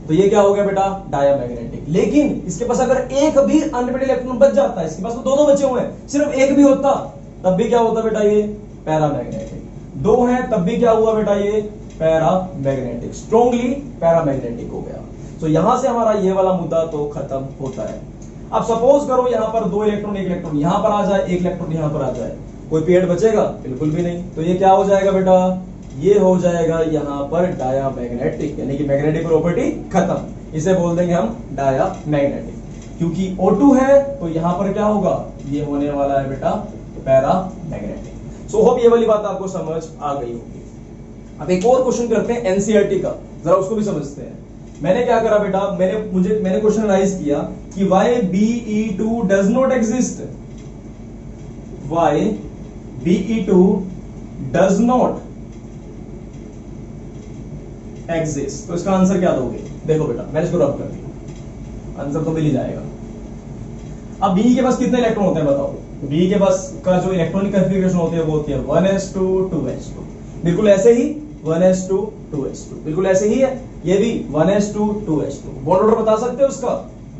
तो ये क्या हो गया बेटा डायामैग्नेटिक। लेकिन इसके पास अगर एक भी अनपेयर्ड इलेक्ट्रॉन बच जाता है, इसके पास तो 2 बचे हुए हैं, सिर्फ एक भी होता तब भी क्या होता बेटा ये पैरामैग्नेटिक, 2 हैं तब भी क्या हुआ बेटा ये पैरामैग्नेटिक, स्ट्रांगली पैरामैग्नेटिक हो गया। तो यहां से हमारा ये वाला मुद्दा तो खत्म होता है। अब सपोज करो यहां पर 2 इलेक्ट्रॉन, 1 इलेक्ट्रॉन यहां पर आ जाए, 1 इलेक्ट्रॉन यहां पर आ जाए, कोई पेयर बचेगा बिल्कुल भी नहीं। तो ये क्या हो जाएगा बेटा, ये हो जाएगा यहां पर डायामैग्नेटिक, यानी कि मैग्नेटिक प्रॉपर्टी खत्म। इसे बोल देंगे हम डायामैग्नेटिक। क्योंकि O2 है तो यहां पर क्या होगा, ये होने वाला है बेटा पैरामैग्नेटिक। सो होप ये वाली बात आपको समझ आ गई होगी। अब एक और क्वेश्चन करते हैं एनसीईआरटी का, जरा उसको भी समझते हैं। मैंने क्या करा बेटा, मैंने क्वेश्चन राइज किया कि why BE2 does not exist, why BE2 does not exist. तो इसका आंसर क्या दोगे? देखो बेटा मैंने इसको रब कर दिया, आंसर तो मिल ही जाएगा। अब बी के पास कितने इलेक्ट्रॉन होते हैं बताओ? बी के पास का जो इलेक्ट्रॉनिक कॉन्फ़िगरेशन होती है वो होती है 1s2 2s2, बिल्कुल ऐसे ही 1s2 2s2, बिल्कुल ऐसे ही है ये भी 1s2 2s2। बॉन्ड ऑर्डर बता सकते हो उसका?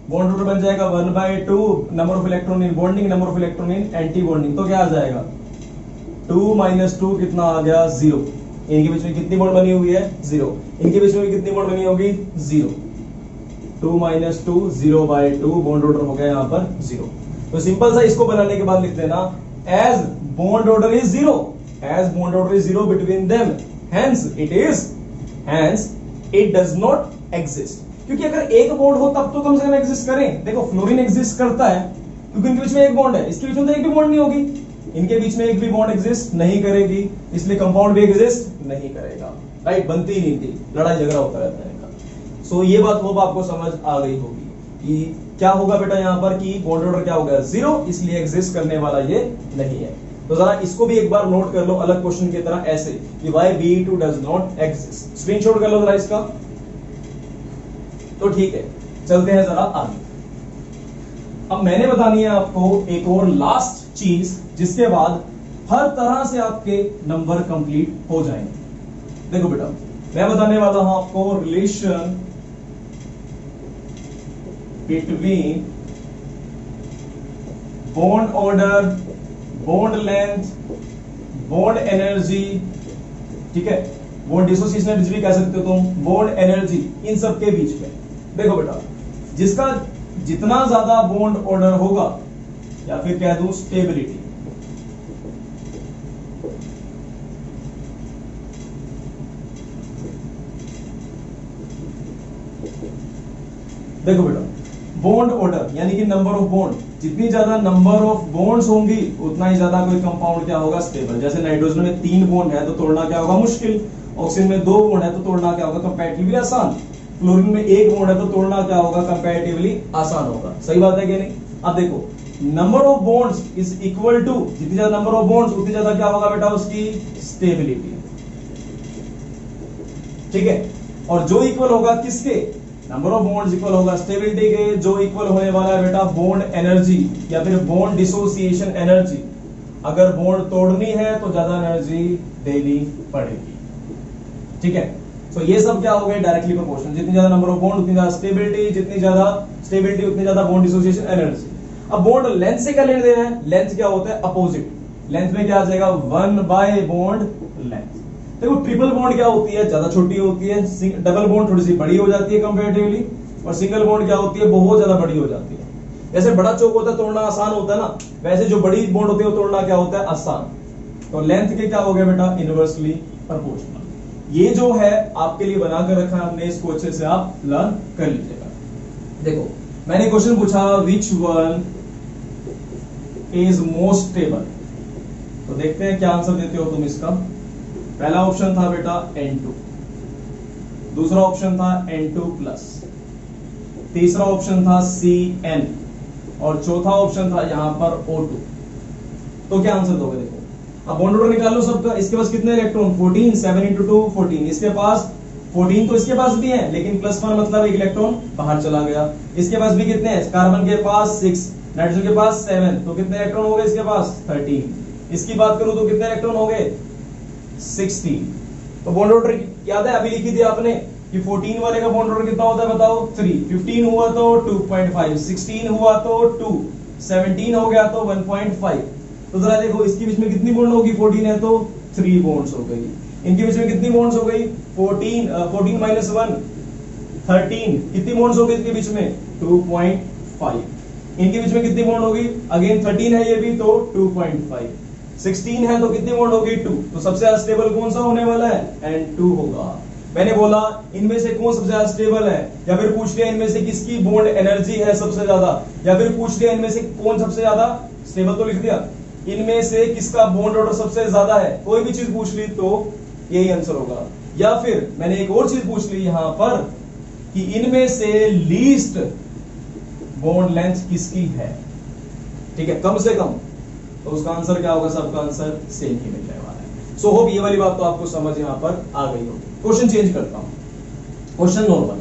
बॉन्ड ऑर्डर बन जाएगा 1/2 number of electron in bonding, number of electron in anti bonding. तो क्या आ जाएगा 2 - 2 कितना आ गया 0। इनके बीच में कितनी बॉन्ड बनी हुई है 0, इनके बीच में भी कितनी बॉन्ड बनी होगी 0। 2 - 2 0/2 बॉन्ड ऑर्डर हो गया यहाँ पर 0। तो सिंपल सा इसको बनाने के बाद लिख देना as bond order is 0, as bond order is 0 between them, hence it does not exist. क्योंकि अगर एक बॉन्ड हो तब तो कम से कम एग्जिस्ट करें। देखो फ्लोरीन एग्जिस्ट करता है क्योंकि इनके बीच में एक बॉन्ड है, इसके बीच में तो एक भी बॉन्ड नहीं होगी, इनके बीच में एक भी बॉन्ड एग्जिस्ट नहीं करेगी, इसलिए कंपाउंड भी एग्जिस्ट नहीं करेगा, राइट? बनती ही नहीं थी, लड़ाई झगड़ा होता रहता है इनका। सो ये बात होप आपको समझ आ गई होगी कि क्या होगा बेटा यहाँ पर कि बॉन्ड ऑर्डर क्या होगा 0, इसलिए एग्जिस्ट करने वाला ये नहीं है। तो जरा इसको भी एक बार नोट कर लो अलग क्वेश्चन की तरह ऐसे कि why BE2 does not exist. Screenshot कर लो जरा इसका। तो ठीक है, चलते हैं जरा आगे। अब मैंने बतानी है आपको एक और लास्ट चीज, जिसके बाद हर तरह से आपके नंबर कंप्लीट हो जाएंगे। देखो बेटा मैं बताने वाला हूं आपको relation between bond order, bond length, bond energy, ठीक है, बॉन्ड डिसोसिएशन एनर्जी भी कह सकते हो तुम, बॉन्ड एनर्जी, इन सब के बीच में। देखो बेटा जिसका जितना ज्यादा बॉन्ड ऑर्डर होगा या फिर कह दूं स्टेबिलिटी, देखो बेटा बॉन्ड ऑर्डर यानी कि नंबर ऑफ बॉन्ड, जितनी ज्यादा नंबर ऑफ बॉन्ड्स होंगी उतना ही ज्यादा कोई कंपाउंड क्या होगा स्टेबल। जैसे नाइट्रोजन में 3 बॉन्ड है तो तोड़ना क्या होगा मुश्किल, ऑक्सीजन में 2 बॉन्ड है तो तोड़ना क्या होगा कंपैरेटिवली आसान, फ्लोरीन में 1 बॉन्ड है तो तोड़ना क्या होगा कंपैरेटिवली आसान होगा। सही बात है कि नहीं? अब देखो number of bonds is equal to, जितनी ज्यादा नंबर ऑफ बॉन्ड्स उतनी ज्यादा क्या होगा बेटा उसकी स्टेबिलिटी, ठीक है। और जो इक्वल होगा किसके, नंबर ऑफ बॉन्ड्स इक्वल होगा स्टेबिलिटी के, जो इक्वल होने वाला है बेटा बॉन्ड एनर्जी या फिर बॉन्ड डिसोसिएशन एनर्जी। अगर बॉन्ड तोड़नी है तो ज्यादा एनर्जी देनी पड़ेगी, ठीक है। तो ये सब क्या हो गए डायरेक्टली प्रोपोर्शनल, जितनी ज्यादा नंबर ऑफ बॉन्ड उतनी ज्यादा स्टेबिलिटी, जितनी ज्यादा स्टेबिलिटी उतनी ज्यादा बॉन्ड डिसोसिएशन एनर्जी। अब बॉन्ड लेंथ से क्या लेने देना है, लेंथ क्या होता है अपोजिट, लेंथ में क्या आ जाएगा 1 बॉन्ड लेंथ। देखो ट्रिपल बॉन्ड क्या होती है, ज्यादा छोटी होती है, डबल बॉन्ड थोड़ी सी बड़ी हो जाती है कंपैरेटिवली, और सिंगल बॉन्ड क्या होती है बहुत ज्यादा बड़ी हो जाती है। जैसे बड़ा चौक होता है तोड़ना आसान होता है ना, वैसे जो बड़ी बॉन्ड होती है वो तोड़ना क्या होता है आसान। तो लेंथ के क्या हो गया बेटा इनवर्सली प्रोपोर्शनल। ये जो है आपके लिए बनाकर रखा है हमने, इसको अच्छे से आप लर्न कर लीजिएगा। देखो मैंने क्वेश्चन पूछा which one is most stable, तो देखते हैं क्या आंसर देते हो तुम इसका। पहला ऑप्शन था बेटा N2, दूसरा ऑप्शन था N2+, तीसरा ऑप्शन था CN और चौथा ऑप्शन था यहां पर O2। तो क्या आंसर दोगे? देखो अब बॉन्ड ऑर्डर निकाल लो सबका। इसके पास कितने इलेक्ट्रॉन 14, 7 × 2 14, इसके पास 14 तो इसके पास भी है लेकिन +1 मतलब एक इलेक्ट्रॉन बाहर चला गया। इसके पास भी कितने हैं, कार्बन के पास 6, नाइट्रोजन के पास 7, तो कितने इलेक्ट्रॉन हो गए इसके पास 13। इसकी बात करूं तो कितने इलेक्ट्रॉन हो गए 16। तो बॉन्ड ऑर्डर याद है अभी लिखी थी आपने कि 14 वाले का बॉन्ड ऑर्डर कितना होता है बताओ 3, 15 हुआ तो 2.5, 16 हुआ तो 2, 17 हो गया तो 1.5। तो जरा देखो इसके बीच में कितनी बॉन्ड होगी, 14 है तो 3 बॉन्ड्स हो गई। इनके बीच में कितनी बॉन्ड्स हो गई 14 - 1 13, कितनी बॉन्ड्स हो गई इसके बीच में 2.5। इनके बीच में कितनी बॉन्ड होगी अगेन 13 है ये भी तो 2.5, 16 है तो कितनी बॉन्ड होगी 2। तो सबसे ज्यादा स्टेबल कौन सा होने वाला है N2 होगा। मैंने बोला इनमें से कौन सबसे ज्यादा स्टेबल है, या फिर पूछ लिया इनमें से किसकी बॉन्ड एनर्जी है सबसे ज्यादा, या फिर पूछ लिया इनमें से कौन सबसे ज्यादा स्टेबल, तो लिख दिया इनमें से किसका बॉन्ड ऑर्डर सबसे ज्यादा है, कोई भी चीज पूछ ली तो यही आंसर होगा। या फिर मैंने एक और चीज पूछ ली यहां पर कि इनमें से लीस्ट बॉन्ड लेंथ किसकी है, ठीक है, कम से कम, तो उसका आंसर क्या होगा, सबका आंसर सेम ही मिलने वाला है। सो होप ये वाली बात तो आपको समझ यहां पर आ गई होगी। क्वेश्चन चेंज करता हूं, question normal,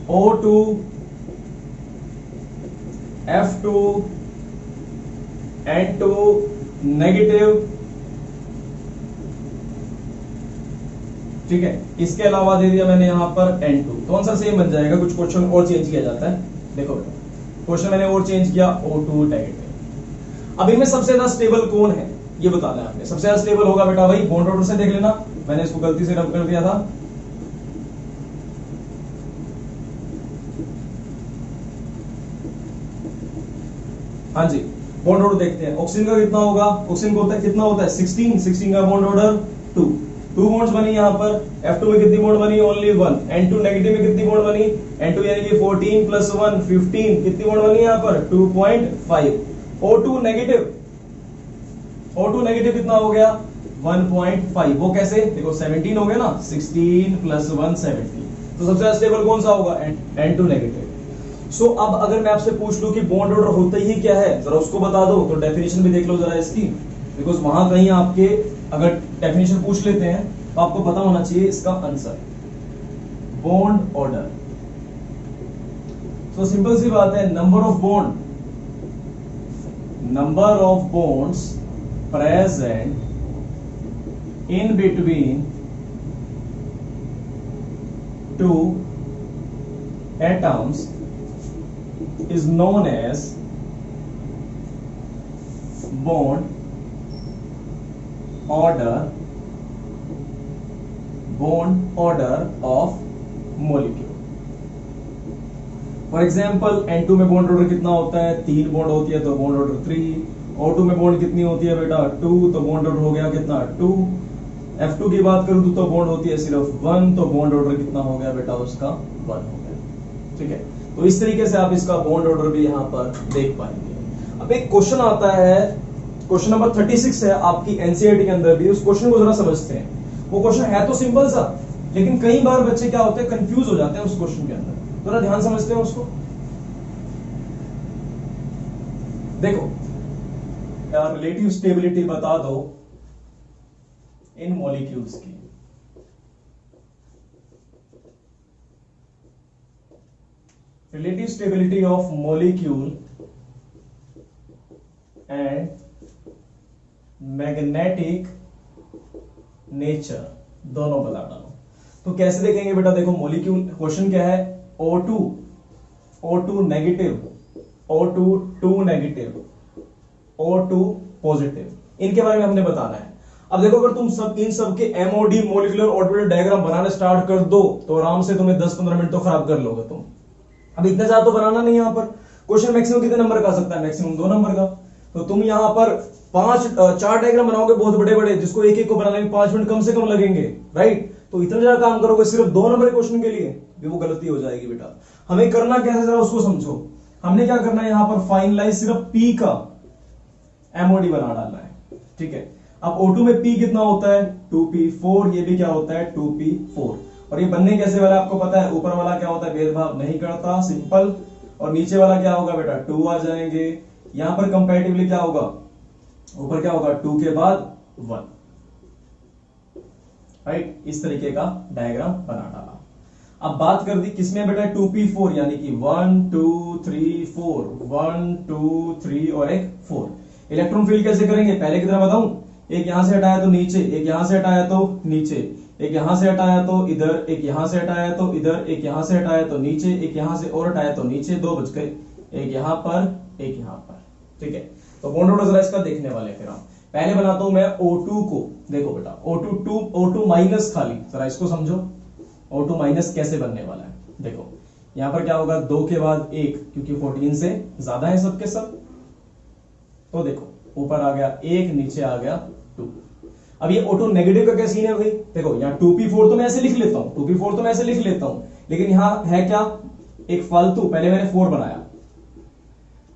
O2 F2 N2 negative, ठीक है, इसके अलावा दे दिया मैंने यहां पर N2, तो आंसर सेम बन जाएगा। कुछ क्वेश्चन और चेंज किया जाता है, देखो क्वेश्चन मैंने और चेंज किया, O2 नेगेटिव। अब इनमें सबसे ज्यादा स्टेबल कौन है ये बताना है आपने। सबसे ज्यादा स्टेबल होगा बेटा भाई बॉन्ड ऑर्डर से देख लेना, मैंने इसको गलती से रब कर दिया था, हाँ जी, बॉन्ड ऑर्डर देखते हैं। ऑक्सीजन का कितना होगा, ऑक्सीजन को होता है कितना होता है 16 का बॉन्ड ऑर्डर 2 बॉन्ड्स बनी यहां पर। F2 में कितनी बॉन्ड बनी, ओनली 1। N2 नेगेटिव में कितनी बॉन्ड बनी, N2 यानी कि 14 + 1 15, कितनी बॉन्ड बनी यहां पर 2.5। O2 नेगेटिव कितना हो गया 1.5, वो कैसे, देखो 17 हो गया ना, 16 + 1 17, तो सबसे ज्यादा स्टेबल कौन सा होगा, N2 नेगेटिव। सो अब अगर मैं आपसे पूछ लूं कि बॉन्ड ऑर्डर होता ही क्या है, जरा उसको बता दो, तो डेफिनेशन भी देख लो जरा इसकी, बिकॉज वहां कहीं आपके अगर डेफिनेशन पूछ लेते हैं तो आपको पता होना चाहिए इसका answer. Bond order, so simple सी बात है, number of bonds present in between two atoms is known as bond order of molecule। For example N2 में बॉन्ड ऑर्डर कितना होता है, 3 बॉन्ड होती है तो बॉन्ड ऑर्डर 3। O2 में बॉन्ड कितनी होती है बेटा 2, तो बॉन्ड ऑर्डर हो गया कितना 2। F2 की बात करूं तो बॉन्ड होती है सिर्फ 1, तो बॉन्ड ऑर्डर कितना हो गया बेटा उसका 1 हो गया, ठीक है। तो इस तरीके से आप इसका बॉन्ड ऑर्डर भी यहां पर देख पाएंगे। अब एक क्वेश्चन आता है, क्वेश्चन नंबर 36 है आपकी एनसीईआरटी के अंदर भी, उस क्वेश्चन को जरा समझते हैं। वो क्वेश्चन है तो सिंपल सा, लेकिन कई बार बच्चे क्या होते हैं, कंफ्यूज हो जाते हैं उस क्वेश्चन के अंदर, जरा ध्यान समझते हैं उसको। देखो यार, रिलेटिव स्टेबिलिटी बता दो इन मॉलिक्यूल्स की। Relative stability of molecule and magnetic nature, दोनों बता डालो। तो कैसे देखेंगे बेटा, देखो मॉलिक्यूल, क्वेश्चन क्या है, O2 negative, O2 2 negative, O2 positive, इनके बारे में हमने बताना है। अब देखो अगर तुम सब इन सब के MOD मॉलिक्यूलर ऑर्बिटल डायग्राम बनाना स्टार्ट कर दो तो आराम से तुम्हें 10-15 मिनट तो खराब कर लोगे तुम। अब इतना ज्यादा तो बनाना नहीं, यहां पर क्वेश्चन मैक्सिमम कितने नंबर का आ सकता है, मैक्सिमम 2 नंबर का। तो तुम यहां पर 4 डायग्राम बनाओगे बहुत बड़े बड़े, जिसको एक एक को बनाने में 5 मिनट कम से कम लगेंगे, राइट। तो इतना ज्यादा काम करोगे सिर्फ 2 नंबर के क्वेश्चन के लिए, भी वो गलती हो जाएगी बेटा। हमें करना क्या है जरा उसको समझो। हमने क्या करना है, यहां पर फाइनलाइज सिर्फ P का MOD बना डालना है, ठीक है। अब O2 में P कितना होता है 2p4, ये भी क्या होता है 2p4। और ये बनने कैसे वाला आपको पता है, ऊपर वाला क्या होता है, भेदभाव नहीं करता, सिंपल, और नीचे वाला क्या होगा बेटा 2 आ जाएंगे। यहां पर कंपैरेटिवली क्या होगा, ऊपर क्या होगा 2 के बाद 1, राइट। इस तरीके का डायग्राम बना डाला। अब बात कर दी किसमें बेटा 2p4, यानी कि 1 2 3 4, 1 2 3 और एक 4। इलेक्ट्रॉन फील्ड कैसे करेंगे, पहले की तरह बताऊं, एक यहां से हटाया तो नीचे, एक यहां से हटाया तो नीचे, एक यहां से हटाया तो इधर, एक यहां से हटाया तो इधर, एक यहां से हटाया तो नीचे, एक यहां से और हटाया तो नीचे, 2 बच गए, एक यहां पर एक यहां पर, ठीक है। तो बॉन्ड ऑर्डर जरा इसका देखने वाले फिर हम पहले बनाता हूं मैं O2 को। देखो बेटा O2 माइनस खाली, जरा इसको समझो O2 माइनस कैसे बनने वाला है। देखो यहां पर क्या होगा 2 के बाद 1, क्योंकि 14 से ज्यादा है सबके सब। तो देखो ऊपर आ गया 1, नीचे आ गया 2। अब ये ऑटो नेगेटिव का क्या सीन है भाई, देखो यहाँ 2p4 तो मैं ऐसे लिख लेता हूं, 2p4 तो मैं ऐसे लिख लेता हूं, लेकिन यहां है क्या, एक फालतू, पहले मैंने 4 बनाया।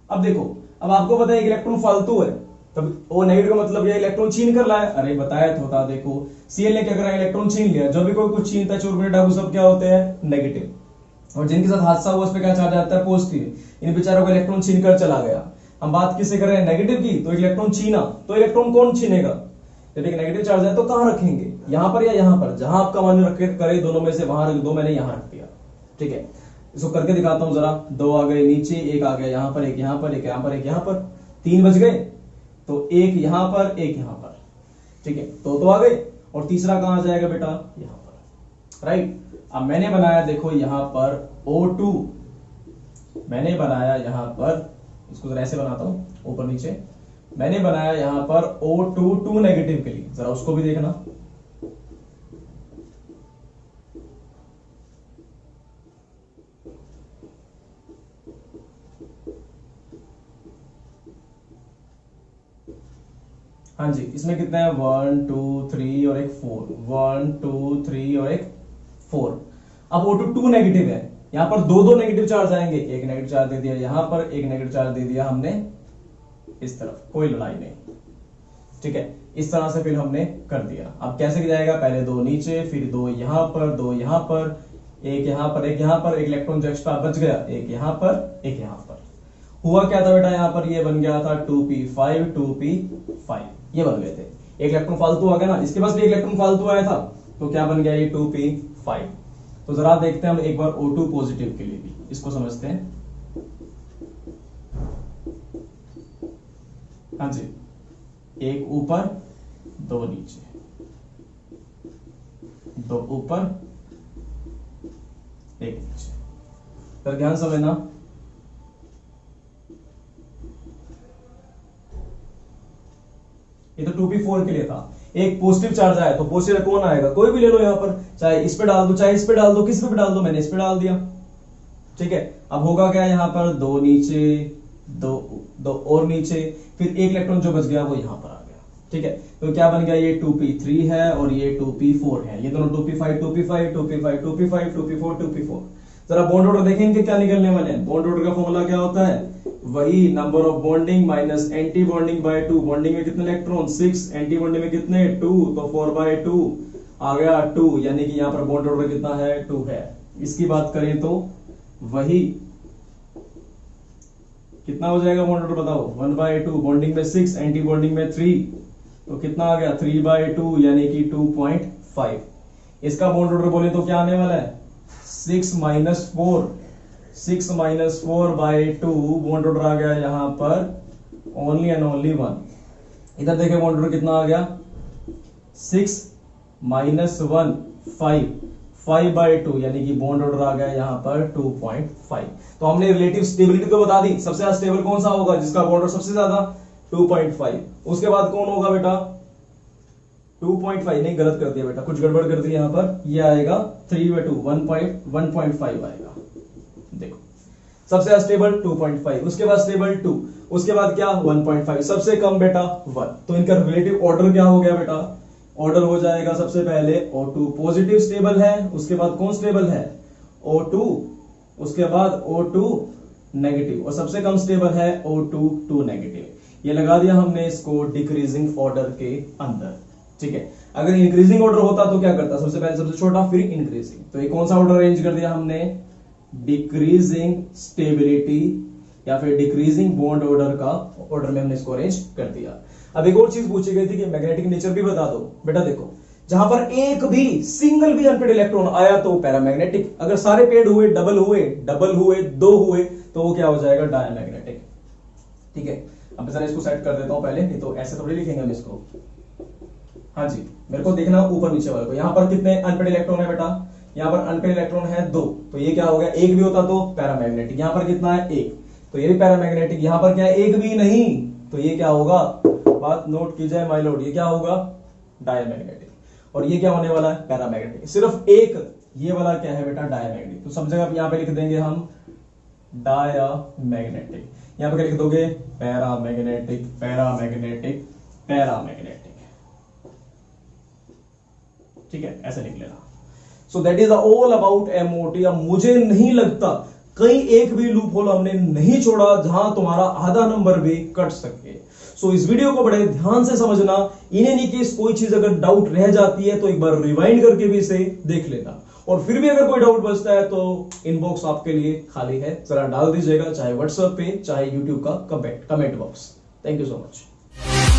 अब देखो, अब आपको पता है एक इलेक्ट्रॉन फालतू है, तब वो नेगेटिव का मतलब ये इलेक्ट्रॉन छीन कर लाया। अरे बताया तो था, देखो Cl ने क्या करा, इलेक्ट्रॉन छीन लिया। जब भी कोई कुछ छीनता है चोर डाकू सब क्या होते हैं, नेगेटिव, और जिनके साथ हादसा हुआ उस पर क्या चार्ज आता है, पॉजिटिव। इन बेचारों को इलेक्ट्रॉन छीन कर चला गया। हम बात किससे कर रहे हैं, नेगेटिव की, तो इलेक्ट्रॉन छीना, तो इलेक्ट्रॉन कौन छीनेगा, जब एक नेगेटिव चार्ज है तो कहां रखेंगे, यहां पर या यहां पर, जहां आपका मन रखे करे दोनों में से वहां रख दो, मैंने यहां रख दिया। ठीक है, इसको करके दिखाता हूं जरा। 2 आ गए नीचे, एक आ गया यहां पर, एक यहां पर, एक यहां पर, एक यहां पर, 3 बच गए, तो एक यहां पर, एक यहां पर। ठीक है, तो आ गए, और तीसरा कहां आ जाएगा बेटा, यहां पर, राइट। अब मैंने बनाया देखो यहां पर O2, मैंने बनाया यहां पर, इसको जरा ऐसे बनाता हूं ऊपर नीचे, मैंने बनाया यहां पर O2 2 नेगेटिव के लिए, जरा उसको भी देखना। हाँ जी, इसमें कितने हैं, 1 2 3 और एक 4, 1 2 3 और एक 4। अब O2 2 नेगेटिव है, यहां पर दो नेगेटिव चार्ज आएंगे, एक नेगेटिव चार्ज दे दिया यहां पर, एक नेगेटिव चार्ज दे दिया हमने इस तरफ, कोई लड़ाई नहीं। ठीक है, इस तरह से फिर हमने कर दिया। अब कैसे जाएगा, पहले 2 नीचे, फिर 2 यहां पर, 2 यहां पर, एक यहां पर, एक यहां पर, एक इलेक्ट्रॉन जो एक्स्ट्रा बच गया, एक यहां पर, एक यहां पर। हुआ क्या था बेटा, यहां पर ये बन गया था 2p5 2p5, ये बन गए थे। एक इलेक्ट्रॉन फालतू आ गया ना, इसके पास भी एक इलेक्ट्रॉन फालतू आया था, तो क्या बन गया ये 2p5। तो जरा देखते हैं हम एक बार O2 पॉजिटिव के लिए भी, इसको समझते हैं। हाँ जी, एक ऊपर, 2 नीचे, 2 ऊपर, एक नीचे। तो ध्यान समझना, ये तो 2p4 के लिए था। एक पॉजिटिव चार्ज आया, तो पॉजिटिव कौन आएगा, कोई भी ले लो यहां पर, चाहे इस पे डाल दो, चाहे इस पे डाल दो, किस पे भी डाल दो, मैंने इस पे डाल दिया। ठीक है, अब होगा क्या, यहां पर 2 नीचे, 2 और नीचे, फिर एक इलेक्ट्रॉन जो बच गया वो यहां पर आ गया। ठीक है, तो क्या बन गया, ये 2p3 है और ये 2p4 है, ये दोनों 2p5 2p5 2p5 2p5 2p4 2p4। जरा बॉन्ड ऑर्डर देखेंगे क्या निकलने वाले हैं। बॉन्ड ऑर्डर का फॉर्मूला क्या होता है, वही number of bonding minus anti bonding by 2। Bonding में कितने इलेक्ट्रॉन, 6, एंटी बॉन्डिंग में कितने, 2, तो 4/2 आ गया 2, यानी कि यहां पर बॉन्ड ऑर्डर कितना है, 2 है। इसकी बात करें तो वही कितना हो जाएगा बॉन्ड ऑर्डर बताओ, 1/2, बॉन्डिंग में 6, एंटी बॉन्डिंग में 3, तो कितना आ गया 3/2, यानी कि 2.5। इसका बॉन्ड ऑर्डर बोले तो क्या आने वाला है, 6 - 4, 6 - 4/2, बॉन्ड ऑर्डर आ गया यहां पर ओनली एंड ओनली 1। इधर देखे बॉन्ड ऑर्डर कितना आ गया, 6 - 1 5, 5/2, यानी कि बॉन्ड ऑर्डर आ गया यहां पर 2.5। तो हमने रिलेटिव स्टेबिलिटी तो बता दी, सबसे ज्यादा स्टेबल कौन सा होगा, जिसका बॉन्ड ऑर्डर सबसे ज्यादा 2.5। उसके बाद कौन होगा बेटा, 2.5 नहीं, गलत कर दिया बेटा, कुछ गड़बड़ कर दी यहां पर, ये आएगा 3/2, 1.5 आएगा। देखो सबसे ज्यादा स्टेबल 2.5, उसके बाद स्टेबल 2, उसके बाद क्या 1.5, सबसे कम बेटा 1। तो इनका रिलेटिव ऑर्डर क्या हो गया बेटा, ऑर्डर हो जाएगा सबसे पहले O2 पॉजिटिव स्टेबल है, उसके बाद कौन स्टेबल है, O2, उसके बाद O2 नेगेटिव, और सबसे कम स्टेबल है O2 2 नेगेटिव। ये लगा दिया हमने इसको डिक्रीजिंग ऑर्डर के अंदर। ठीक है, अगर इंक्रीजिंग ऑर्डर होता तो क्या करता, सबसे पहले सबसे छोटा, फिर इंक्रीजिंग। तो ये कौन सा ऑर्डर अरेंज कर दिया हमने, डिक्रीजिंग स्टेबिलिटी या फिर डिक्रीजिंग बॉन्ड ऑर्डर का ऑर्डर में हमने इसको अरेंज कर दिया। अब एक और चीज पूछी गई थी कि मैग्नेटिक नेचर भी बता दो। बेटा देखो, जहां पर एक भी सिंगल भी अनपेड इलेक्ट्रॉन आया तो पैरामैग्नेटिक, अगर सारे पेड हुए, डबल हुए, 2 हुए, तो वो क्या हो जाएगा, डायमैग्नेटिक। ठीक है, अब जरा इसको सेट कर देता हूं पहले, नहीं तो ऐसे थोड़ी लिखेंगे हम इसको। हाँ जी, मेरे को देखना ऊपर नीचे वाले को। यहां पर कितने अनपेड इलेक्ट्रॉन है बेटा, यहां पर अनपेड इलेक्ट्रॉन है 2, तो ये क्या हो गया, एक भी होता तो पैरामैग्नेटिक। यहां पर कितना है, 1, तो ये भी पैरामैग्नेटिक। यहां पर क्या है, एक भी नहीं, तो ये क्या होगा, बात नोट की जाए माय लॉर्ड, ये क्या होगा, डायमैग्नेटिक। और ये क्या होने वाला है, पैरामैग्नेटिक। सिर्फ एक ये वाला क्या है बेटा, डायमैग्नेटिक। तो सब जगह यहां पे लिख देंगे हम डायमैग्नेटिक। यहां पे लिख दोगे पैरामैग्नेटिक, पैरामैग्नेटिक, पैरामैग्नेटिक। ठीक है, ऐसे निकलेगा। So that is all about MOT. अब मुझे नहीं लगता कहीं एक भी लूप होल हमने नहीं छोड़ा जहां तुम्हारा आधा नंबर भी कट सके। सो इस वीडियो को बड़े ध्यान से समझना। इन एनी केस कोई चीज अगर डाउट रह जाती है तो एक बार रिवाइंड करके भी इसे देख लेना, और फिर भी अगर कोई डाउट बचता है तो इनबॉक्स आपके लिए खाली है, जरा डाल दीजिएगा, चाहे व्हाट्सएप पे चाहे यूट्यूब का comment box. Thank you so much.